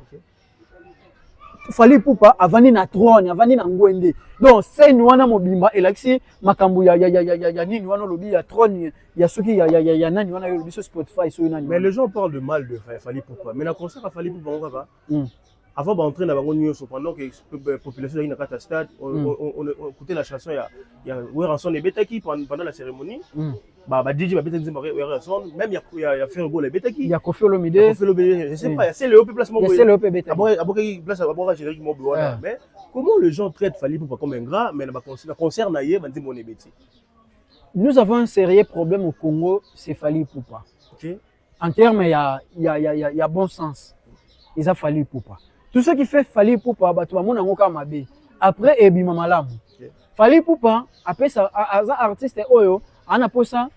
Fally Poupa avandi na trône avandi na ngwende donc scène wana mobimba elakisi makambo ya nini wana lobi ya trône ya soki ya nani wana yo lobi sur Spotify so nani. Mais les gens parlent de mal de Fally Poupa mais la concert à Fally Poupa on va avant d'entrer dans la news, pendant que la population est dans le stade, on écoutait la chanson, il y a Weranson et Betaki pendant la cérémonie. Bah DJ va Betaki Weranson, même il y a Fergo et Betaki. Il y a Kofi Olomide. Je sais pas, c'est le OP placement. C'est le OP Betaki. Après place à générique Mobouana. Mais comment les gens traitent Fally Poupa comme un gras, mais la concert naïe, va dire mon ébéti. Nous avons un sérieux problème au Congo, c'est Fally Poupa. En termes, il y a bon sens. Ils ont Fally Poupa. Tout ce qui fait Fally Poupa, bah tu vas mon angoka mabe. Après Ebima Malamu. Fally Poupa, après ça, artiste oyo, ana posa.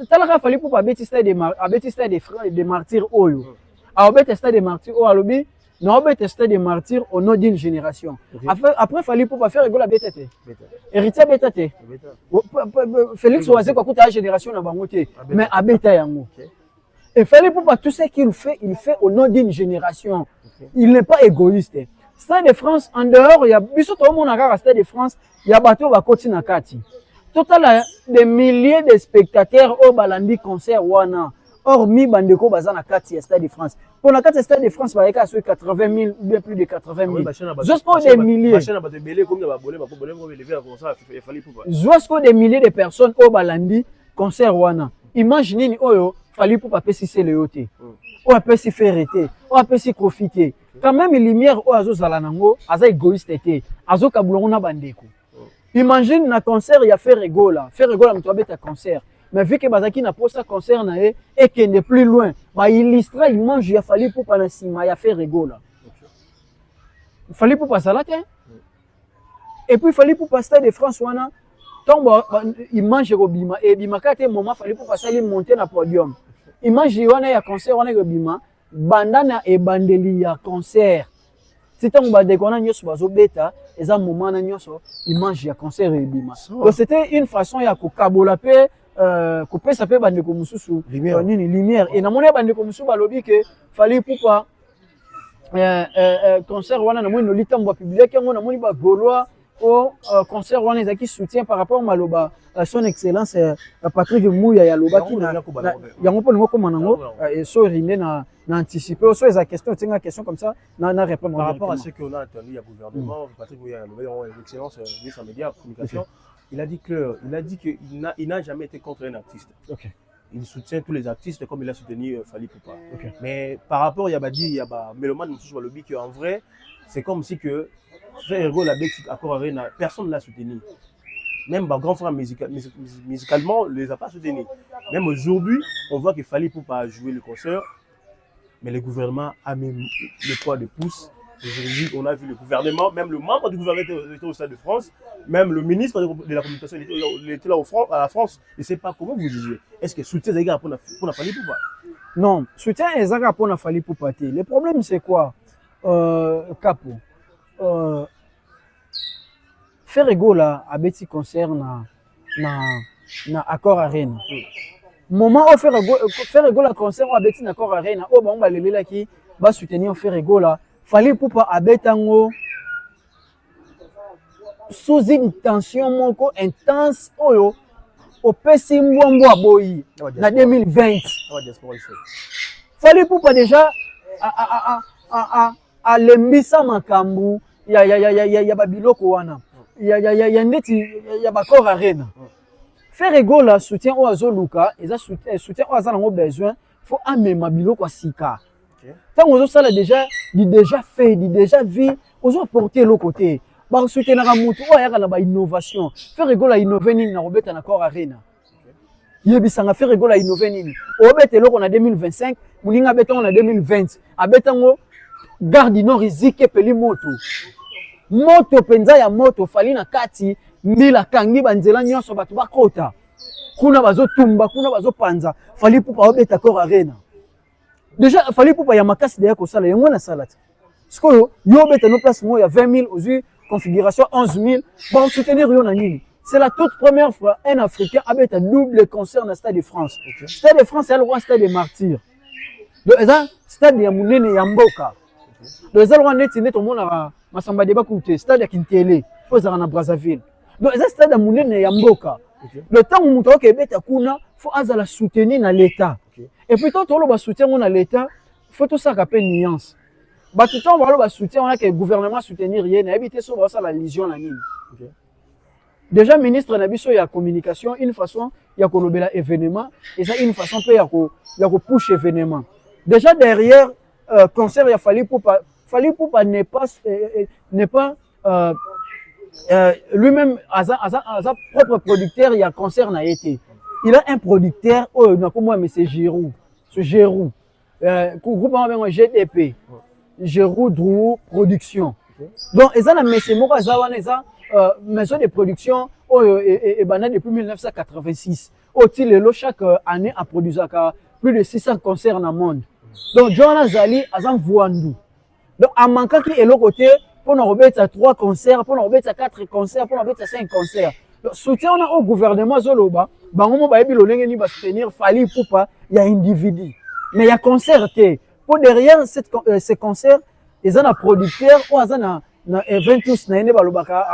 Talaka Fally Poupa abetista des martyrs oyo. Abetista des martyrs oyo alobi, non abetista des martyrs au nom d'une génération. Après Fally Poupa faire rigoler betete. Héritier betete. Félix Oazé quoi kuta génération na bangote, mais abeta yango. Et Fally Poupa tout ce qu'il fait au nom d'une génération. Il n'est pas égoïste. Stade de France, en dehors, il y a tout le monde à Stade de France, il y a bateau va continuer à Kati. Total, des milliers de spectateurs au Balandi concert wana. Hormis Bandeko Bazana Kati à Stade de France. Pour la Kati Stade de France, il y a 80 000 ou bien plus de 80 000. Jusqu'au des milliers. Jusqu'au des milliers de personnes au Balandi concert wana. Imaginez Oyo, Fally Poupa peut s'y léoter. On peut s'y faire arrêter, on peut s'y profiter. Quand même, les lumières, on a zalanango, aza égoïste été, azo kaboulona bandeko. Imagine na concert, il y a fait rigola, mais tu as un concert. Mais vu que Bazaki n'a pas ça concert et qu'il n'est plus loin, bah illustre, il mange, il a fallu pour pas il a fait rigola. Il fallait pour passer là, et puis il fallait pour passer de France, il mange Robima, et Bima, quand il moment, il fallait pour passer, il monter dans le podium. Imagine wana ya concert wana yobima bandana e bandeli ya concert titango badekona nyoso bazobeta eza moment na nyoso image ya concert ebima donc c'était une façon ya kokabola pe kopesa pe bandeko mususu nini lumière et na moni bandeko mususu balobi ke Fally Poupa concert wana na moni no litambo public yango na moni ba Gaulois au concert wana ezaki soutien par rapport maloba son excellence Patrick Mouya ya lobaki na yango po ngo komana ngo so rinde na anticiper so eza question tinga question comme ça na répondre par rapport à ce qu'on a entendu il y a gouvernement Patrick Mouya ya lobaki excellence ministre des médias communication il a dit qu'il n'a jamais été contre un artiste. Il soutient tous les artistes comme il a soutenu Fally Poupa. Mais par rapport il y a Meloman mususu lobby que en vrai c'est comme si que Frère Ergo la Bexit Accord Arena, personne ne l'a soutenu. même bah, grand frère musicalement, ne les a pas soutenus. Même aujourd'hui, on voit qu'il fallait pour pas jouer le concert, mais le gouvernement a mis le poids de pouce. Aujourd'hui, on a vu le gouvernement, même le membre du gouvernement était au Stade de France, même le ministre de la communication il était là à la France. Je ne sais pas comment vous disiez. Est-ce que soutien les gars pour la famille ou pas? Non, soutien les gars pour la famille pour partir. Le problème c'est quoi, Capo? Faire égaux là à petit concert na Accor Arena. Moment où faire égaux la concert à petit Accor Arena, oh bon bah les là qui va soutenir faire égaux là. Fallait pour pas abetango sous une tension moko intense oyo au pesi mbombo aboyi na 2020. Fallait pour pas déjà à lembisa makambu ya babiloko wana ya ndeti ya bakor arena. Faire égaux la soutien au azoluka et ça soutien au azango besoin faut amema biloko sika. Tant que ça déjà fait, déjà vu, on a porté l'autre côté. Par soutenir la moto, il y a innovation. Faire rigoler à innover ni na robeta na Accor Arena. Yebisanga faire rigoler à innover ni. Robeta l'autre en 2025, muninga beta en 2020. Abetango garde nord izike peli moto. Moto penza ya moto fali na kati mbila kangi banzela nyonso batu bakota. Kuna bazo tumba, kuna bazo panza. Fali pour pas robeta Accor Arena. Déjà, il fallait pour pas y avoir casse derrière ça, il y a moins salade. Parce que yo bête nos places moi il y a 20 000 aujourd'hui configuration 11 000 bon soutenir yo nani. C'est la toute première fois un Africain a un double concert dans le Stade de France. Okay. Stade de France c'est le roi Stade des Martyrs. Donc ça Stade ya munene ya mboka. Donc ça le roi net tout le monde a masamba débat côté Stade ya Kintele pour ça na Brazzaville. Donc ça Stade ya munene ya mboka. Le temps où muto ke bête kuna faut azala soutenir na l'état. Et puis quand on va soutenir on a l'état, faut tout ça rappeler nuance. Bah tout temps on va soutenir on a que le gouvernement soutenir rien, éviter ça la lésion la mine. Déjà ministre na biso ya communication une façon ya ko lobela événement et ça une façon peut ya ko push événement. Déjà derrière concert il a fallu pour pas n'est pas lui-même à sa propre producteur il y a concert na été. Il a un producteur, oh, non, comme moi, mais c'est Giroud. C'est Giroud. Groupe avec GDP. Giroud Drou Production. Donc, ils ont une maison de production et depuis 1986. Chaque année, a produit plus de 600 concerts dans le monde. Donc, Jonas Zali a un Vouandou. Donc, en manquant qu'il est l'autre côté, pour nous remettre 3 concerts, pour nous remettre 4 concerts, pour nous remettre 5 concerts. Soutien au gouvernement Zoloba, bangomo ba yebi lolenge ni ba soutenir fali poupa il y a individu mais il y a concert pour derrière ces concerts ils ont un producteur ou ils ont na eventus na ene balobaka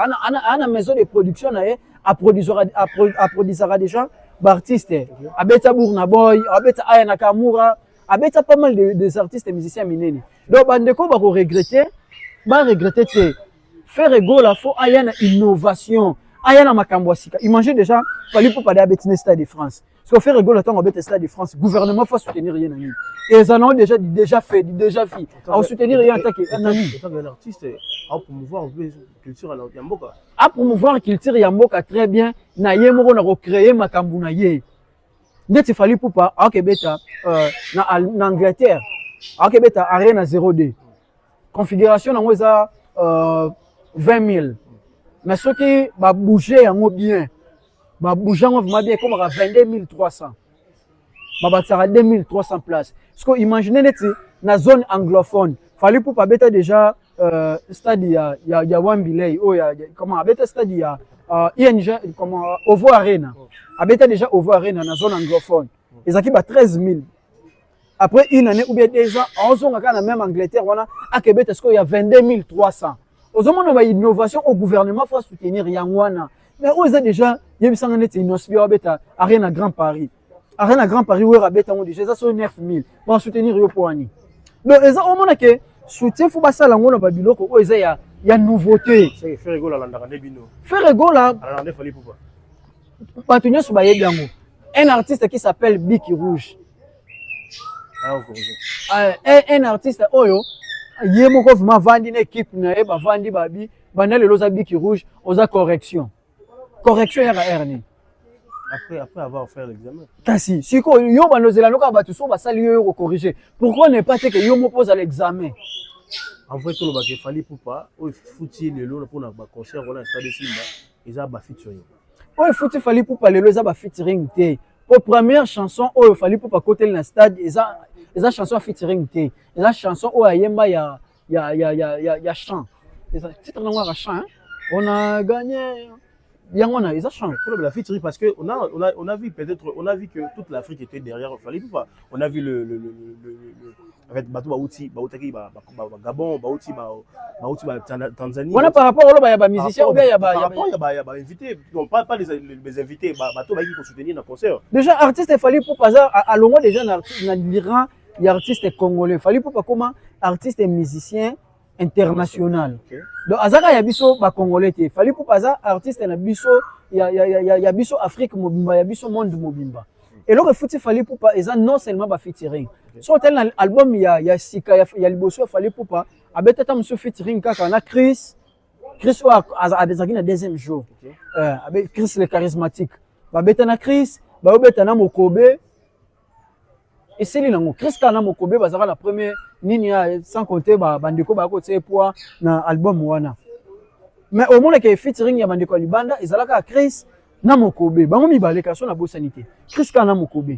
ana maison de production na a produisera déjà d'artistes abeta Burna Boy abeta Aya Nakamura abeta pas mal des artistes et musiciens minene donc bandeko ba regretter te faire égaux la faut aya na innovation. Ayana makambo sika. Imaginez déjà, fallait pour pas aller à Stade de France. Parce qu'on fait rigoler tant on bête Stade de France, gouvernement faut soutenir rien ami. Et ils en ont déjà fait. À soutenir rien en tant qu'ami. En tant qu'artiste, à promouvoir un peu culture à Yamboka. À promouvoir culture Yamboka très bien. Na yemoro na recréer makambo na ye. Net il fallait pour pas à beta na Angleterre. À beta Arena 0D. Configuration na ngoza 20 000. Mais ceux qui va bouger en bien, va bouger en bien comme à 22 300. Va bâtir à 2300 places. Parce que imaginez la zone anglophone, fallait pour pas bêter déjà stade il y a Wembley, comment bêter stade il y a ING comment Ovo Arena. Bêter déjà Ovo Arena dans zone anglophone. Ils ont 13 000. Après une année ou bien 2 ans, on a même Angleterre, on a Québec, est-ce qu'il y a 22 300. Aux hommes on a une innovation au gouvernement faut soutenir Yangwana. Mais où est déjà il y a une innovation bêta Arena Grand Paris. Arena Grand Paris où bêta on déjà ça sur 9 000 pour soutenir yo poani. Donc ils ont on a que soutien faut pas ça la ngona babiloko où il y a nouveauté. C'est faire égaux la landaka nebino. Faire égaux là. Alors on fallait pour pas. Patunyo so baye biango. Un artiste qui s'appelle Biki Rouge. Un artiste oyo yemoko vraiment vandi une équipe na ba vandi babi bana le loza Biki Rouge oza correction correction ya RN. Après avoir fait l'examen. Kasi, si yo banozela loka batu so basali yo corriger. Pourquoi ne pas que yo m'oppose à l'examen? En vrai, tout le monde fallait pour pas, il faut le lot pour un concert, on a un stade de Simba, ils ont featuring. Il faut fallait pour pas le lot, ils ont featuring té. Pour première chanson, il fallait pour pas côté le stade, ils ont chanson featuring té. Ils ont chanson où ayemba ya chant. C'est un noir chant. On a gagné. Ils ont chanté. La featuring parce que on a vu peut-être, on a vu que toute l'Afrique était derrière, il fallait pas. On a vu avec Batou Baouti, Gabon, Baouti, Tanzanie. Voilà par rapport aux musiciens ou bien il y a invité, non pas les invités, Batou qui pour soutenir dans le concert. Déjà artiste il fallait pour pas à l'ombre déjà artiste dans l'Iran, il y a artiste congolais, il fallait pour pas comment artiste et musicien international. Donc azaka ya biso ba congolais te, fallait pour pas artiste na biso ya biso Afrique mobimba ya biso monde mobimba. Et donc il fallait pour pas eza non seulement ba featuring. Sur tel album ya sika ya liboso fallait pour pas abeta ta monsieur featuring kaka na Chris a bezaki na deuxième jour. Avec Chris le charismatique. Ba beta na Chris, ba obeta na Mokobe. Et c'est là où Chris Kana Mokobe bazara la première nini sans compter bandeko ba côté poids na album wana. Mais au moment que featuring ya bandeko libanda ezalaka Chris na Mokobe bango mibaleka so na bosanité. Chris Kana Mokobe.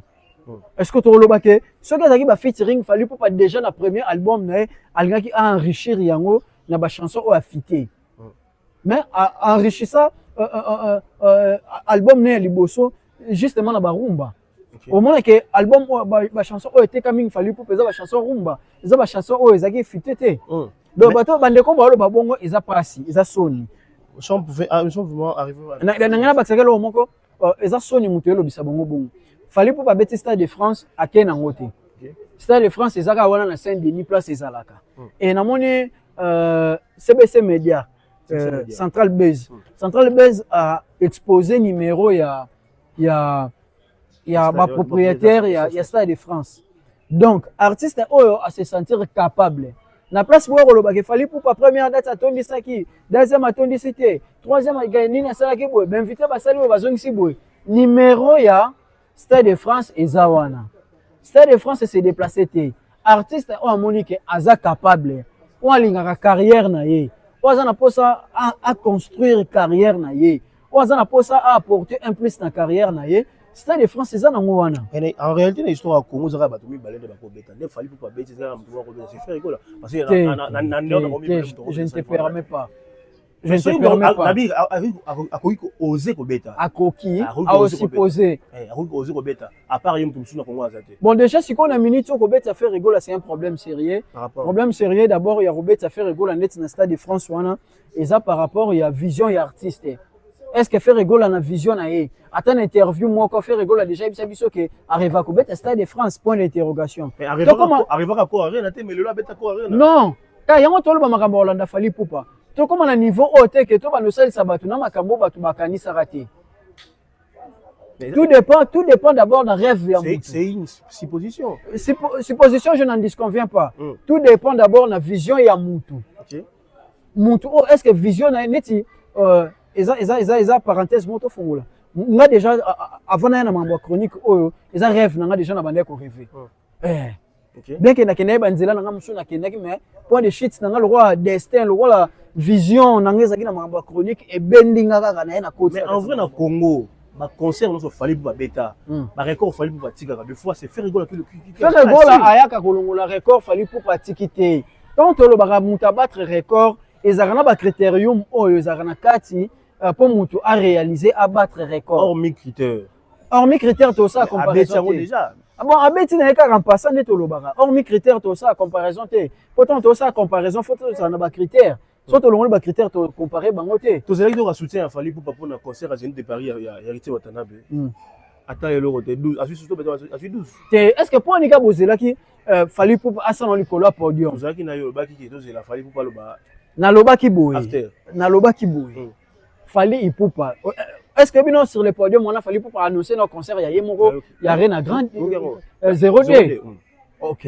Est-ce que tu reloba que ce que zaki ba featuring fallait pour pas déjà na premier album na alingaki enrichir yango na ba chanson o afité. Mais enrichir ça album na liboso justement na ba rumba. Au moment que album ba chanson o était coming fallait pour peser ba chanson rumba eza ba chanson o ezaki fitete donc bato bandeko ba lo ba bongo eza pasi eza soni on pouvait arriver na ngana ba tsakelo moko eza soni mutu elo bisa bongo bongo fallait pour ba beti Stade de France à ken ngote Stade de France ezaka wana na Saint-Denis place ezalaka et na moni CBC Media Central Base a exposé numéro il y a ma propriétaire, il y a Stade de France. Donc, artiste à se sentir capable. La place où il fallait pour la première date à Tony Saki, deuxième à Tony Cité, troisième à Gaïnina Salaki, invité à Sali Bazong Siboué. Numéro il y a Stade de France et Zawana. Stade de France s'est déplacé. Artiste à Monique Aza capable. Ou à l'ingara carrière naïe. Ou à construire carrière naïe. Ou à apporter un plus dans carrière naïe. Stade de France, c'est ça en réalité, l'histoire à Congo, c'est que il fallait pas bêter ça, c'est faire rigolo. Parce que je ne te permets pas. Je ne te permets pas. À quoi oser Kobeta? À Koki, à aussi poser. À quoi oser Kobeta? À part Yom Tumsou na Congo Azate. Bon, déjà, si on a minute sur Kobeta faire rigolo, c'est un problème sérieux. Problème sérieux, d'abord, il y a Kobeta faire rigolo net dans le Stade de France, et ça par rapport, il y a vision et artiste. Est-ce que faire rigolo na vision na ye? Attends interview moi quand faire rigolo déjà il biso que arrive à Kobeta Stade de France point d'interrogation. Mais arrive à quoi rien mais le là beta quoi rien. Non, ka yango tolo ba makambo Holanda fali poupa. To comme na niveau haut que to ba no sali sabatu na makambo batu bakanisa raté. Tout dépend d'abord d'un rêve. C'est une supposition. Supposition, je n'en disconviens pas. Tout dépend d'abord de la vision et à Moutou. Moutou, est-ce que vision na neti eza parenthèse moto fongola. Nga déjà avant na mambo chronique oyo, eza rêve nga déjà na bande ko rêver. Bien que na kenai banzela nga musu na kenaki mais point de shit nga le roi destin le roi la vision nga ezaki na mambo chronique et bendinga kaka na côté. Mais en vrai na Congo, ba concert no so fali pour beta, ba record fali pour tika des fois c'est faire rigolo que le faire rigolo ayaka kolongola record fali pour patikité. Donc to lo ba muta battre record ezaka na ba critérium oyo ezaka na kati pour mutu à réaliser à battre record. Hormis critères. Hormis critères tout ça comparaison déjà. Ah bon abeti na ka remplaçant net to lo ba. Hormis critères tout ça comparaison té. Pourtant tout ça comparaison faut ça na ba critères. Soit on ba critères to comparer bango té. To zeli do soutien fali pour pas pour un concert à Zénith de Paris ya hérité Watanabe. Attends le roté 12 à surtout à 12. Est-ce que pour nika bozela ki fali pour asana likolo podium. Vous avez na yo ba ki to zela fali pour pas le ba. Na loba ki boy. Na loba ki boy. Fallait il pas. Est-ce que bien sur le podium on a fallu pour annoncer nos concerts il y a Yemoro, il y a Rena Grand 0D. OK.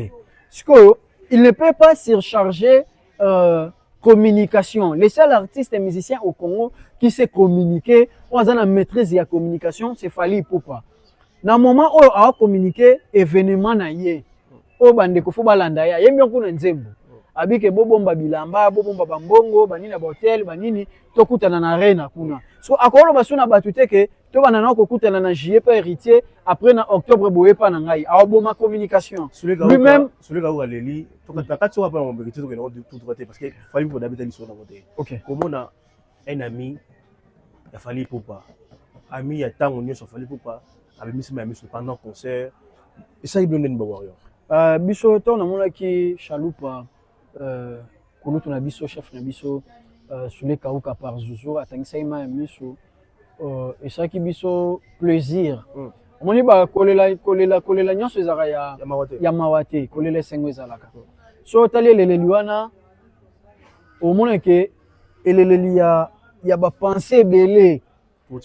Il ne peut pas surcharger communication. Les seuls artistes et musiciens au Congo qui sait communiquer, on a la maîtrise de la communication, c'est Fally Ipupa. Dans le moment où on a communiqué, événement na yé. O bande ko balanda ya yemi kuna nzembo. Abike bobomba bilamba, bobomba bambongo, banini ba hotel, banini tokutana na arena kuna. So akolo basuna batute ke to banana ko kutana na juillet pa héritier après na octobre boye pa na ngai. Aboma communication. Lui-même celui là où aleli, to ka tso pa mo héritier to ke no tout droité parce que Fally Ipupa d'habiter l'histoire na côté. OK. Comment on a un ami ya Fally Ipupa. Ami ya tango nyoso Fally Ipupa, avec Miss pendant concert. Et ça il donne une warrior. Biso to na mona ki chaloupa kulutu na biso chef na biso Sule Kauka par Zouzou atangisa ima ya miso et ça ki biso plaisir omoni ba kolela nyonso ezaka ya mawate kolela sengo ezalaka so tali eleleli wana omona ke eleleli ya ba pensée belé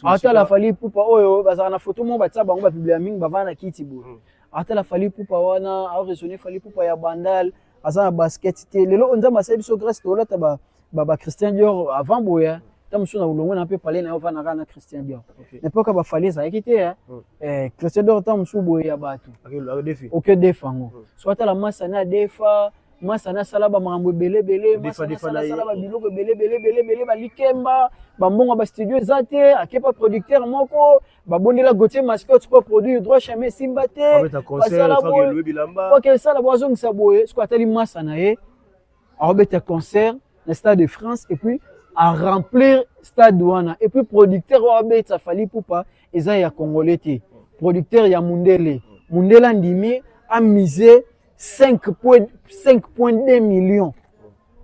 ata la Fally Ipupa oyo bazaka na photo mo batsa bango ba publier mingi bavana kiti bo ata la Fally Ipupa wana a raisonné Fally Ipupa ya bandal asa basket te lelo onza masai biso grâce to lata ba Christian Dior avant boya tam suna ulongo na pe parler na ovana kana Christian Dior n'importe ba Fally za ekite Christian Dior tam su boya batu OK defango so ata la massa na defa massa na sala ba makambo belé massa na sala ba biloko belé ba likemba ba mbongo ba studio zate akepa producteur moko ba bondela Gauthier Mascotte pour produire droit jamais simbate faut que ça la boisson ça boye ce qu'ateli massa na ye a obeta concert le stade de France et puis à remplir stade douana et puis producteur wa obeta Fally Ipupa eza ya congolais te producteur ya Mundele ndimi a misé 5,2 millions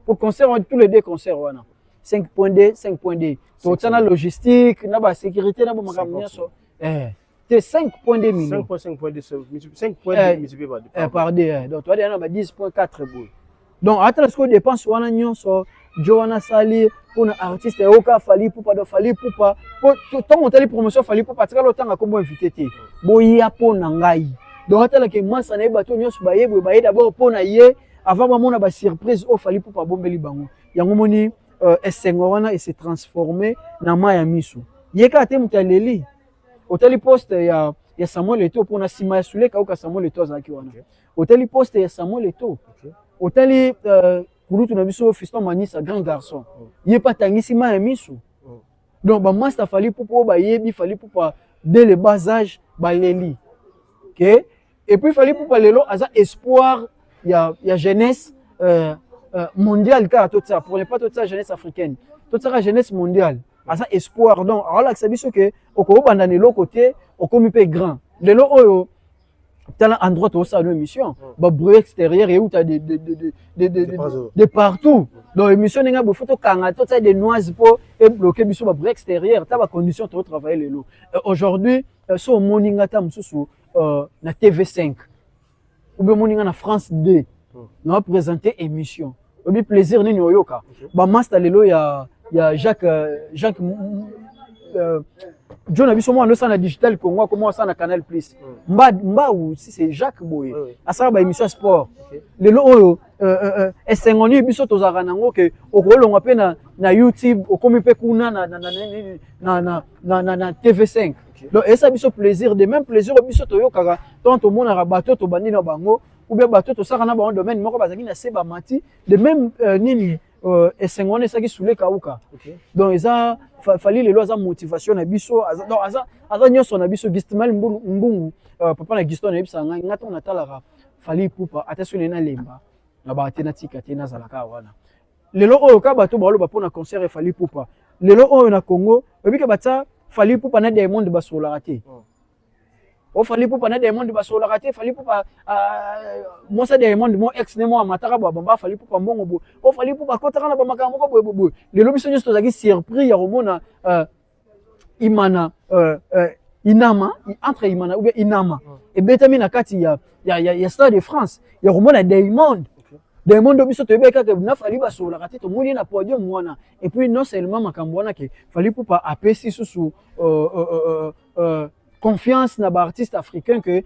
pour concert tous les deux concerts wana 5.2 donc ça na logistique na ba sécurité na ba makambo nyonso c'est 5,2 millions 5.2 multiplié par 2 donc toi na ba 10.4 boy donc ata ce que dépense wana nyonso Joana Sali pour un artiste oka Fally Ipupa do Fally Ipupa pour tant on tali promotion Fally Ipupa tika lotanga kombo invité te boya pona ngai donc ata ke massa na bato nyonso baye d'abord pona ye avant ba mona ba surprise o Fally Ipupa bombeli bango yango moni esengo wana et s'est transformé na maya miso yeka te mutaleli otali poste ya Samuel Eto'o pona sima ya Sule Kauka Samuel Eto'o azaki wana otali poste ya Samuel Eto'o otali kulutu na biso Fiston Manisa grand garçon ye pa tangisi maya miso donc ba master Fally Ipupa ba yebi Fally Ipupa dès le bas âge ba leli OK et puis Fally Ipupa lelo aza espoir ya jeunesse mondiale car tout ça pour ne pas toute ça jeunesse africaine toute ça jeunesse mondiale asa espoir donc alors que ça biso que oko banda ne côté okomi pe grand lelo oyo tala endroit to ça émission ba bruit extérieur et où tu as de partout donc émission nga bo photo kanga tout ça des noises pour et bloquer biso ba bruit extérieur ta ba condition to travailler lelo aujourd'hui so moninga ta mususu na TV5 ou bien moninga na France 2 na présenter émission obi plaisir nini oyoka ba master lelo ya Jacques John abiso moi no sana digital Congo comment ça na Canal Plus mba ou si c'est Jacques Boye asala ba émission sport lelo oyo esengoni biso tozaka nango ke okolonga pe na YouTube okomi pe kuna na TV5 donc esa biso plaisir de même plaisir biso toyokaka tant to mona bato to bandi na bango ou bien bato to saka na ba domaine moko bazaki na seba mati de même nini esengoni saki Sule Kauka donc eza Fally lelo aza motivation na biso donc aza nyonso na biso Gistimel Mbungu papa na Giston na bisa ngai ngato na talaka Fally Ipupa atesone na lemba na ba tena tika tena zalaka wana lelo oyo ka bato ba loba pona concert e Fally Ipupa lelo oyo na Congo obika bata Fally Ipupa na Diamond basola raté o Fally Ipupa na Diamond basola raté Fally Ipupa moi ça Diamond mon ex ne moi mataka ba bamba Fally Ipupa mbongo bo o Fally Ipupa kotaka na ba makambo ko bo lelo biso nyonso tozaki surpris ya romona Imana Inama entre Imana ou bien Inama et betami na kati ya Stade de France ya romona Diamond biso toyebeka ke na Fally basola raté to moni na podium wana et puis non seulement makambo wana ke Fally Ipupa apesi susu confiance na ba artiste africain que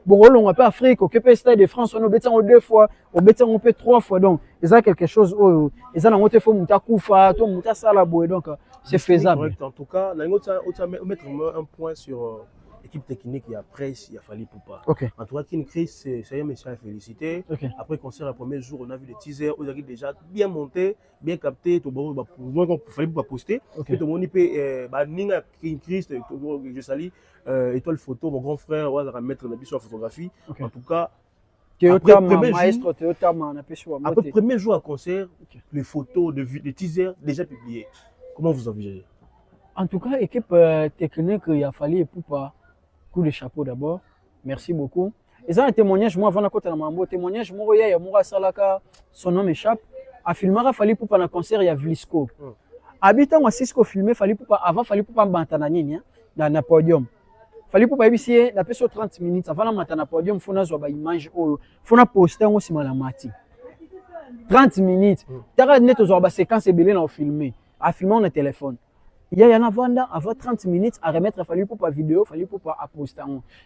borolong un peu Afrique au Stade de France on obetang 2 fois obetang 3 fois donc ils a quelque chose ils a na ngote faut muta kufa to muta sala boy donc c'est faisable. Correct. En tout cas la ngote mettre un point sur équipe technique et après il a fallu Poupa. OK. En tout cas King Chris c'est un monsieur à féliciter. Okay. Après concert le premier jour on a vu des teasers on a déjà bien monté, bien capté tout bon moi qu'on fallait pas poster. Okay. Tout le monde peut ninga King Chris je salue étoile photo mon grand frère on va mettre la sur la photographie. Okay. En tout cas après maestro Théotama na pêche après premier jour à concert les photos les teasers déjà publiés. Comment vous envisagez? En tout cas équipe technique il a fallu Poupa. Coup de chapeau d'abord. Merci beaucoup. Et ça un témoignage moi avant na kota na mambo témoignage moko ya moko salaka son nom m'échappe. A filmer a fallu Poupa na concert il y a Vlisco. Habitant à Cisco filmer fallu Poupa avant fallu Poupa mbantana nini na podium. Fallu Poupa ibisie na peso 30 minutes avant na matana podium fona zo ba image oyo fona poster ngo sima la mati. 30 minutes. Tara net zo ba séquence ebele na filmer. A filmer na téléphone. Il y en a avant 30 minutes à remettre, il fallait pour pas vidéo, il fallait pour pas poster.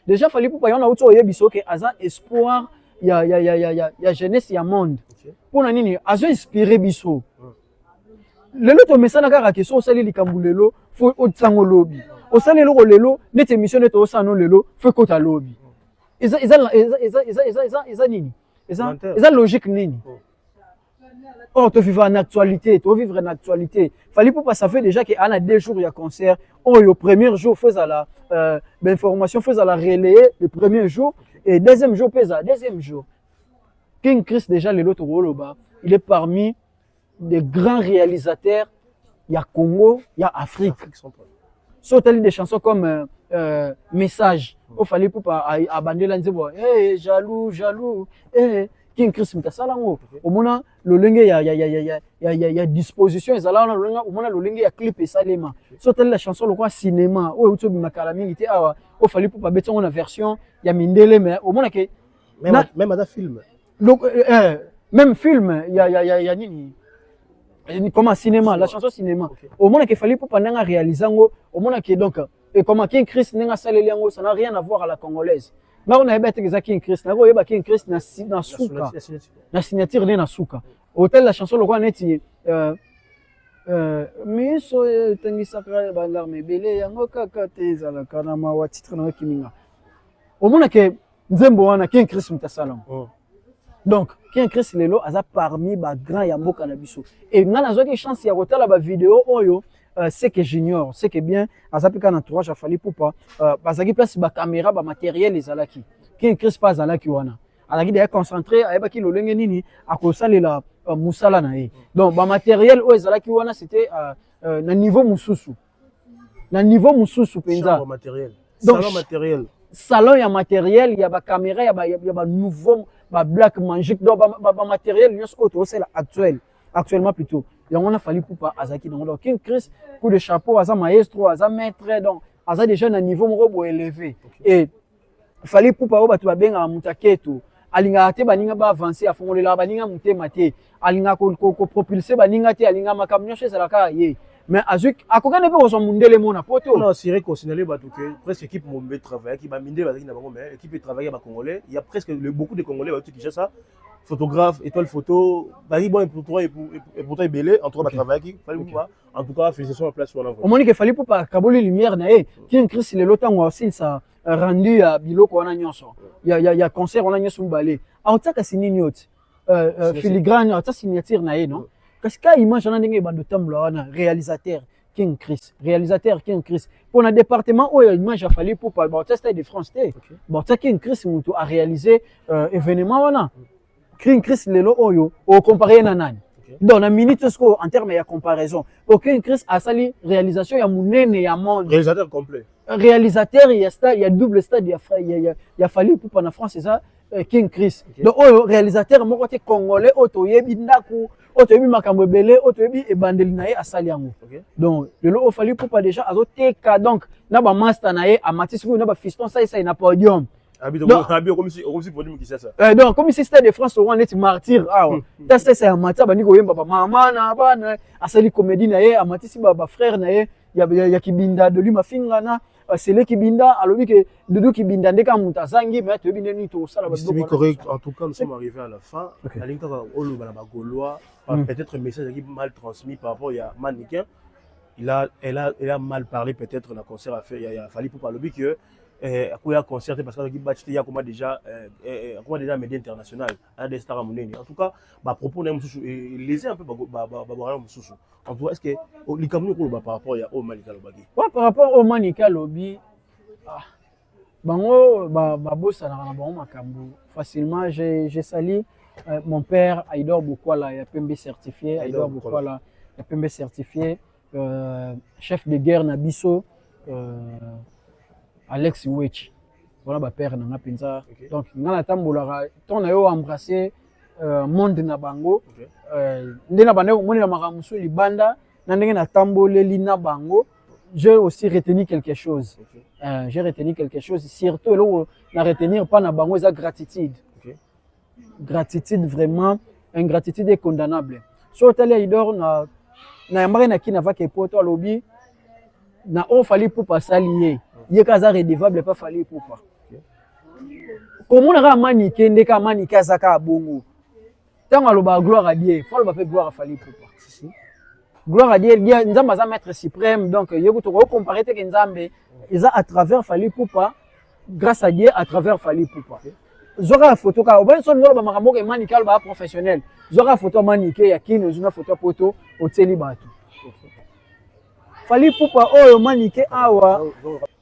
Déjà, il fallait pour pas y en a autre biso que azan espoir, il y a jeunesse, il y a monde. Pour nani, azan inspiré biso. Le lot au message na question au sali likambulelo, faut au tsango lobby. Au sali lo lelo, net émission net au sano lelo, faut kota lobby. Isa nini. Isa logique nini. Oh, tu vivre en actualité, tu vivre en actualité. Fallait pas ça fait déjà qu'il y a 2 jours il y a concert. Oh, le premier jour faisait la information faisait la relayer le premier jour et deuxième jour faisait deuxième jour. King Chris déjà le l'autre Woloba, il est parmi des grands réalisateurs. Il y a Congo, il y a Afrique. Sauter des chansons comme Message. Il fallait pas abandonner l'anzebo. Eh jaloux, eh King Chris mtasalango omona lolenge ya disposition ezala na lolenge omona lolenge ya clip esalema so telle la chanson lokwa cinéma o uto bimakala mingi te awa o fali pour pas betongo na version ya mindele mais omona ke même à film même film ya nini comme cinéma la chanson cinéma omona ke fali pour pas nanga réalisango omona ke donc et comme King Chris nanga saleli yango ça n'a rien à voir à la congolaise. Mais on a bête que King Chris, na go yeba King Chris na suka, na signature na suka. Hôtel la chanson le quoi neti miso tangi sakra bandar me belé yango kaka te za la kana ma wa titre na kiminga. Au mona ke nzembo wana King Chris mtasalam. Donc King Chris lelo aza parmi ba grand ya mboka na biso. Et ngana zo ki chance ya kotala ba vidéo oyo c'est que j'ignore, c'est que bien, à ça piquant entourage, a fallu pour pas, parce qu'il place ba caméra, ba matériel les alaki, qui increase pas alaki wana, alaki d'ailleurs concentré, à eba qui le lengue nini, à cause ça la musala nae. Donc ba matériel aux alaki wana c'était na niveau mususu, penza. Matériel. Donc salon matériel. Salon ya matériel, il y a ba caméra, il y a ba nouveau, ba black magic, donc ba matériel, il y a ce autre, c'est actuellement plutôt. Et on a fallu pour pas Azaki donc King Chris coup de chapeau Aza maestro Aza maître donc Aza déjà un niveau moko élevé et fallait pour pas ba tu ba benga mutaketo alinga te baninga ba avancer afongolela baninga mutema te alinga ko propulser baninga te alinga makamnyo chez la ka ye mais azuk akokane pe ko mundele mona poto on a assuré qu'on signalait que presque équipe Mombe travailler qui ba minde ba na bango mais équipe travailler ba congolais il y a presque beaucoup de congolais qui qui ça photographe, étoile photo, Bari bon et pourtant il belé, en tout cas, travailler en tout cas, félicitations à la place sur l'envoi. Au moins, il fallait pas Kaboli lumière, qui est Chris, le lotant aussi, ça rendu à Biloko, on a nyonso. Il y a concert, on a nyonso balé. En tant que signature, filigrane, en tant que signature, non? Parce qu'il image, on a des bandes de temps, réalisateur, King Chris, Pour un département où image a fallu pour pas, bon, Stade de France, bon, King Chris, a réalisé événement, on a. King Chris lelo oyo o comparé na nani dans la minute en termes de comparaison aucun Chris a sali réalisation ya munene ya monde réalisateur complet réalisateur il y a double stade il y a fallu pour en France c'est ça King Chris donc oyo réalisateur moko te congolais oto yebi ndaku oto yebi makambo belé oto yebi e bandeli na ye asali yango donc lelo o fallu pour pas déjà azoteka donc na ba master na ye amatisi na ba fiston ça na podium. Donc, comme si c'était de France, on est martyr. C'est un matin, maman, asali comédie, amati si baba frère, ya kibinda de lui ma fingana, c'est le Kibinda, alors que Doudou Kibinda, dès qu'on monte à Zangi, mais tu es bien ni tout ça. C'est correct. En tout cas, nous sommes arrivés à la fin. La ligne Gaulois, peut-être un message qui est mal transmis par rapport à mannequin. Elle a mal parlé peut-être dans le concert à faire. Il a fallu pour parler que il y a concert parce qu'il y a comment déjà média international, à des stars monnaie. En tout cas, bah propos d'un les un peu en tout cas, est-ce que les Camerounais par rapport au Manika Lobaki? Ouais, par rapport au Manika Lobi, bango bossa na bango makambo. Facilement, j'ai sali mon père Aïdor Bokwala, il a PMB certifié, Aïdor Bokwala, il a PMB certifié, chef de guerre Nabiso. Alex Wechi, voilà ma père na pinza. Donc ngana tambola ton na yo embrasser monde na bango. Ndena bango moni na makamusu libanda na ndenge na tamboleli na bango. J'ai aussi retenu quelque chose. J'ai retenu quelque chose, surtout là na retenir pas na bango ça gratitude. Gratitude vraiment, ingratitude est condamnable. So tali idor na yambare na kina va ke poto lobby na o fali pour pas s'allier. Il y a des redevable pas fallu pour pas. Comment on a maniqué ndeka maniqué zaka bongo. Tant on a gloire à Dieu, faut le gloire à fallu pour pas. Gloire à Dieu, nzamba za maître suprême donc yeko to comparer te nzambe ils a à travers fallu pour pas grâce à Dieu à travers fallu pour pas. Zora photo ka oben son ngolo ba makambo ke maniqué ba professionnel. Zora photo maniqué ya kino zuna photo poto oteli batu. Fali pupa oyo manike awa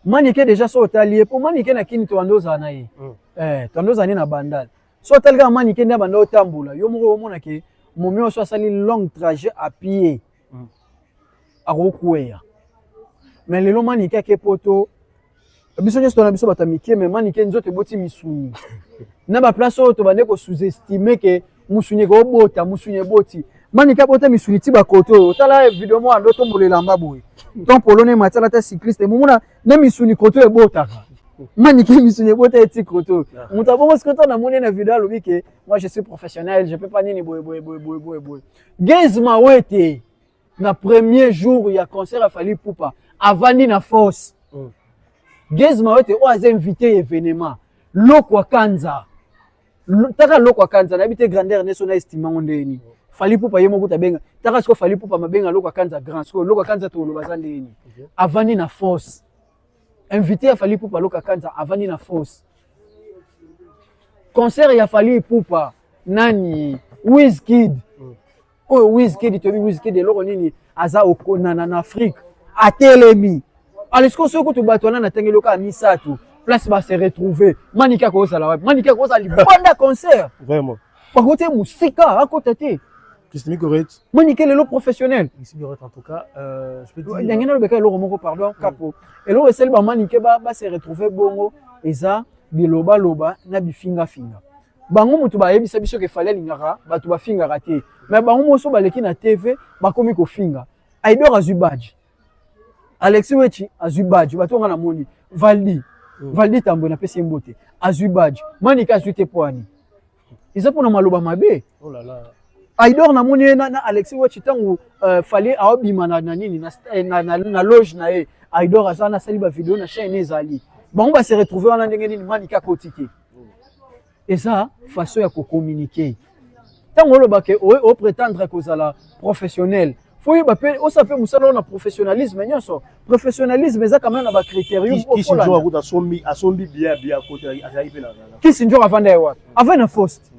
manike déjà so otalié pour manike na kini to andoza na ye to andoza ni na bandal so otalika manike nda banda otambula yo moko omona ke momi oso asali long trajet à pied arokuya mais lelo manike ke poto biso nyeso na biso batamike mais manike nzoto boti misuni na ba place oyo to bande ko sous-estimer ke musuni ko bota musuni boti manika bota misuni ti ba koto otala video mo ando tombolela mbaboye ton polonais matala ta cycliste mumuna na misuni koto e bota maniki misuni bota e ti koto muta bongo skoto na moni na video lobi ke moi je suis professionnel je peux pas nini boy Gezma wete na premier jour ya concert a fallu pupa avani na force Gezma wete o az invité événement lokwa kanza taka lokwa kanza na bité grandeur neso na estima ondeni fali pupa yemo kuta benga taka siko fali pupa mabenga lokwa kanza grand siko lokwa kanza to lo bazandeni avani na force invité a fali pupa lokwa kanza avani na force concert ya fali pupa nani Wizkid oh Wizkid to bi Wizkid loko nini aza okona na Afrique atelemi alisiko soko to batona na tengelo ka misatu place va se retrouver manika ko sala wa manika ko sala bonda concert vraiment par contre musika à côté te Christine correct manika le professionnel ici correct en tout cas je peux dire ngena le beka le romoko pardon capo et lo esel ba manika ba se retrouver bongo eza biloba loba na bifinga finga bango mutu ba yebisa biso ke fallait lingara batu ba finga raté mais bango moso baleki na TV bakomi ko finga Aïdor azubadji Alexis Wechi azubadji batu ngana moni Valdi tambo na pesi mbote azubadji manika azute poani ils pour na maloba mabe oh là là Aïdor na moni na Alexis Wechi tangu fallait aobima na nini na loge na e Aïdor azana sali ba vidéo na chaîne ezali bango ba se retrouver wana ndenge nini manika kotike et ça façon ya ko communiquer tango lo ba ke o prétendre que ça professionnel faut y baper o ça fait musala na professionnalisme nyonso professionnalisme eza quand même na ba critérium qui se joue à route à sombi bien côté azali pe na qui se joue avant d'ailleurs avant na first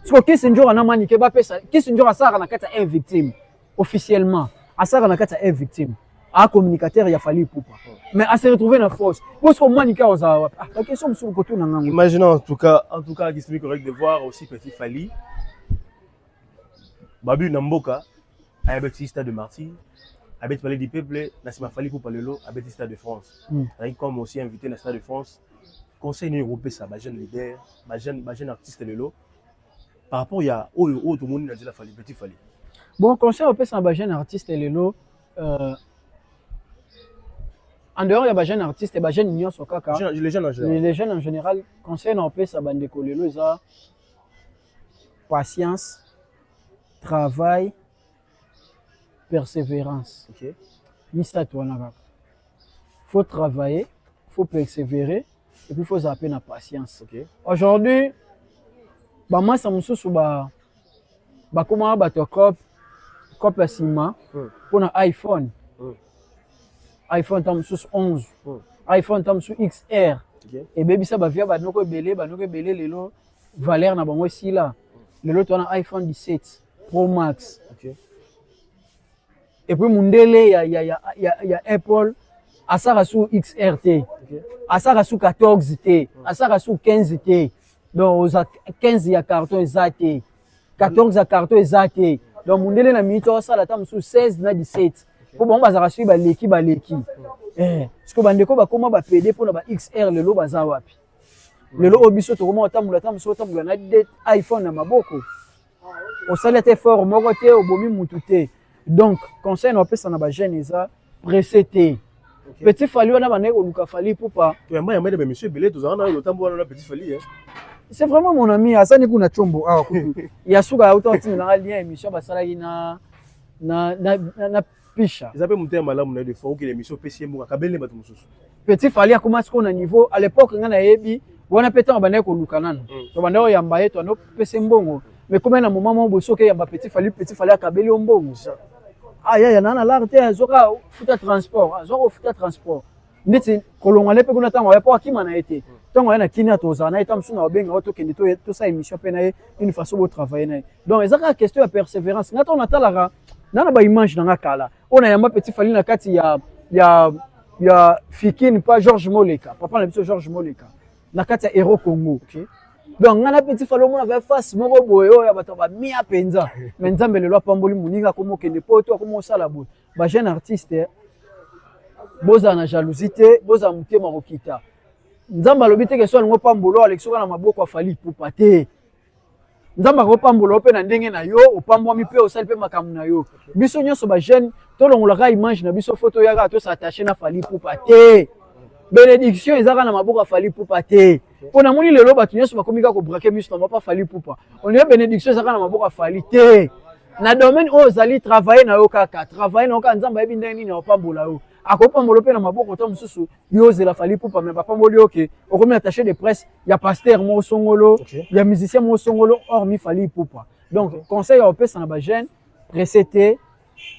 parce que qui se joue na manike ba pesa qui se joue asara na kata un victime officiellement asara na kata un victime a communicateur ya fali pupa mais à se retrouver na force parce que manika oza la question sur côté na ngango imaginons en tout cas Christine correct de voir aussi petit Fali Babu Namboka avec Stade de Martyrs, avec Palais du Peuple, Nassima Fali pour parler l'eau, avec Stade de France. Comme aussi invité dans Stade de France, Conseil européen, ça, ma jeune leader, ma jeune artiste de l'eau. Par rapport à tout le monde dans la Fali, petit Fali. Bon, Conseil européen, c'est ma jeune artiste de l'eau. En dehors, il y a des jeunes artistes et des jeunes unions sur Kaka. Les jeunes en général. Les jeunes en général, Conseil européen, ça bande de coller l'eau, ça. Patience, travail, persévérance. Ok. Mista toi na faut travailler, faut persévérer, et puis faut zapper la patience. Ok. Aujourd'hui, bah moi ça me soucie bah comment battre cop à ciment pour un iPhone. iPhone tam sous 11. iPhone tam sous XR. Ok. Et baby ça ba via ba noko belé lelo valeur na bango si là. Lelo tu as un iPhone 17 Pro Max. Ok. Et puis mundele ya Apple asara sous XRT. Ok. Asara sous 14T, asara sous 15T. Donc aux 15 ya carton exacté. 14 ya carton exacté. Donc mundele na mito ça la tam sous 16 na 17. Pour bon bazara sui ba leki. Parce que bandeko ba koma ba PD pour na ba XR lelo baza wapi. Lelo obiso to koma tamula na iPhone na maboko. O sala te fort moko te obomi mutu te. Donc conseil na pesa na ba jeune eza pressé te. Petit Fally wana baneko luka Fally pupa. Yamba yamba de monsieur Belé tous en le tambo wana Petit Fally hein. C'est vraiment mon ami Asani kuna chombo awa kutu. Ya suka auto na lien émission basala na pisha. Ils appellent monter malamu na de fois que l'émission PCM kabele batu mususu. Petit Fally a commencé qu'on a niveau à l'époque ngana yebi wana peta baneko luka nana. To bandeko yamba yeto no pese mbongo. Mais comme na moment mo boso ke yamba Petit Fally akabeli mbongo. Ah ya nana l'arte azoka futa transport. Nditi kolongale pe kuna tango ya po akima na été. Tango ya na kina toza na etam suna obenga auto kende to sa émission pe na une façon de travailler na. Donc ezaka question de persévérance. Ngata on atalaka nana ba image na kala. On a yamba Petit Fally na kati ya Fikine pas Georges Moleka. Papa na biso Georges Moleka. Na kati ya Héros Congo. Okay. Donc ngana Petit Fally mo na va face moko boye oya bato ba mia penza. Mais nzambe lelo pamboli muninga komo kende poto komo sala boye. Ba jeune artiste boza na jalousie, boza mutema kokita. Nzamba alobi te ke so ngo pambolo Alexoka na maboko afali pupa te. Nzamba ko pambolo pe na ndenge na yo, opambwami pe osali pe makamu na yo. Biso nyonso ba jeune to longolaka image na biso photo yaka to s'attacher na fali pupa te. Bénédiction ezaka na maboko afali pupa te. Pona moni lelo batu nyonso bakomika ko braquer biso na pas fali pupa. On est bénédiction ezaka na maboko afali te. Na domaine o zali travailler na yo kaka, travailler na yo kaka nzamba yebi ndenge nini opambola yo. Akopambolo pe na maboko to mususu yo zela fali pupa mais bapamboli oke okomi attaché de presse ya pasteur mo songolo ya musicien mo songolo hormis fali pupa. Donc conseil au pesa na ba jeune recette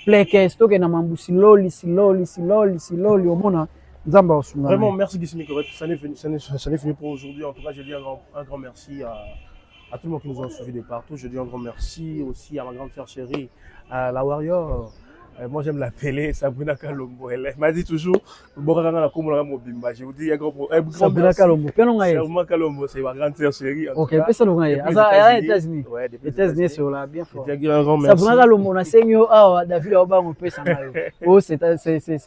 pleke stock na mambusi loli omona nzamba osunga. Vraiment merci Gismi correct. Ça n'est fini pour aujourd'hui. En tout cas, je dis un grand merci à tout le monde qui nous a suivis de partout. Je dis un grand merci aussi à ma grande sœur chérie, à la Warrior. Moi j'aime l'appeler Sabrina Kalombo. Elle m'a dit toujours je vous dis un grand Sabrina Kalombo. Sabrina Kalombo, c'est ma grande sœur chérie. Ok, pesa longa ye. Asa États-Unis. Ouais, des États-Unis sur là bien fort. Je dis un grand merci. Sabrina Kalombo na senyo ah David Obango pesa na yo. Oh c'est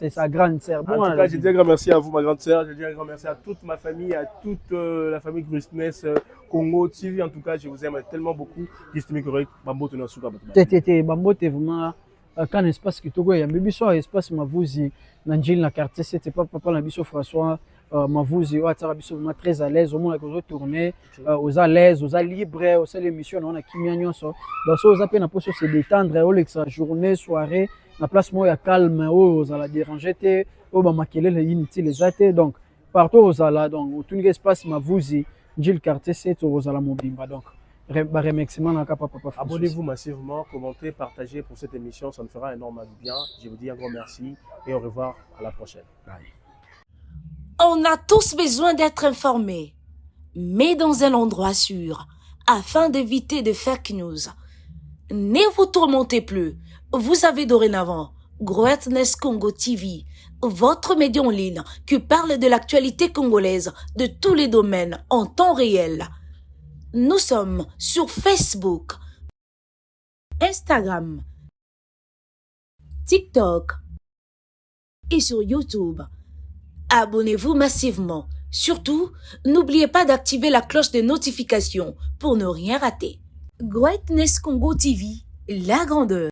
sa grande sœur. En tout cas, je dis un grand merci à vous ma grande sœur. Je dis un grand merci à toute ma famille, à toute la famille Christmas Congo TV. En tout cas, je vous aime tellement beaucoup. Gismi correct. Bambote na suka bato. Bambote vraiment quand espace qui togo ya biso espace mavuzi na njili na quartier c'était pas papa na biso François mavuzi wa tsara biso vraiment très à l'aise au moins que retourner aux à l'aise aux à libre aux sale émission on a kimia nyonso donc so za pe na poso se détendre au l'extra journée soirée na place mo ya calme aux à la déranger te au ba makelele inutile zate donc partout aux ala donc tout espace mavuzi njili quartier c'est aux ala mobimba donc abonnez-vous massivement, commentez, partagez pour cette émission, ça nous fera énormément bien. Je vous dis un grand merci et au revoir à la prochaine. Bye. On a tous besoin d'être informés, mais dans un endroit sûr, afin d'éviter de fake news. Ne vous tourmentez plus, vous avez dorénavant Greatness Congo TV, votre média en ligne qui parle de l'actualité congolaise de tous les domaines en temps réel. Nous sommes sur Facebook, Instagram, TikTok et sur YouTube. Abonnez-vous massivement. Surtout, n'oubliez pas d'activer la cloche de notification pour ne rien rater. Greatness Congo TV, la grandeur.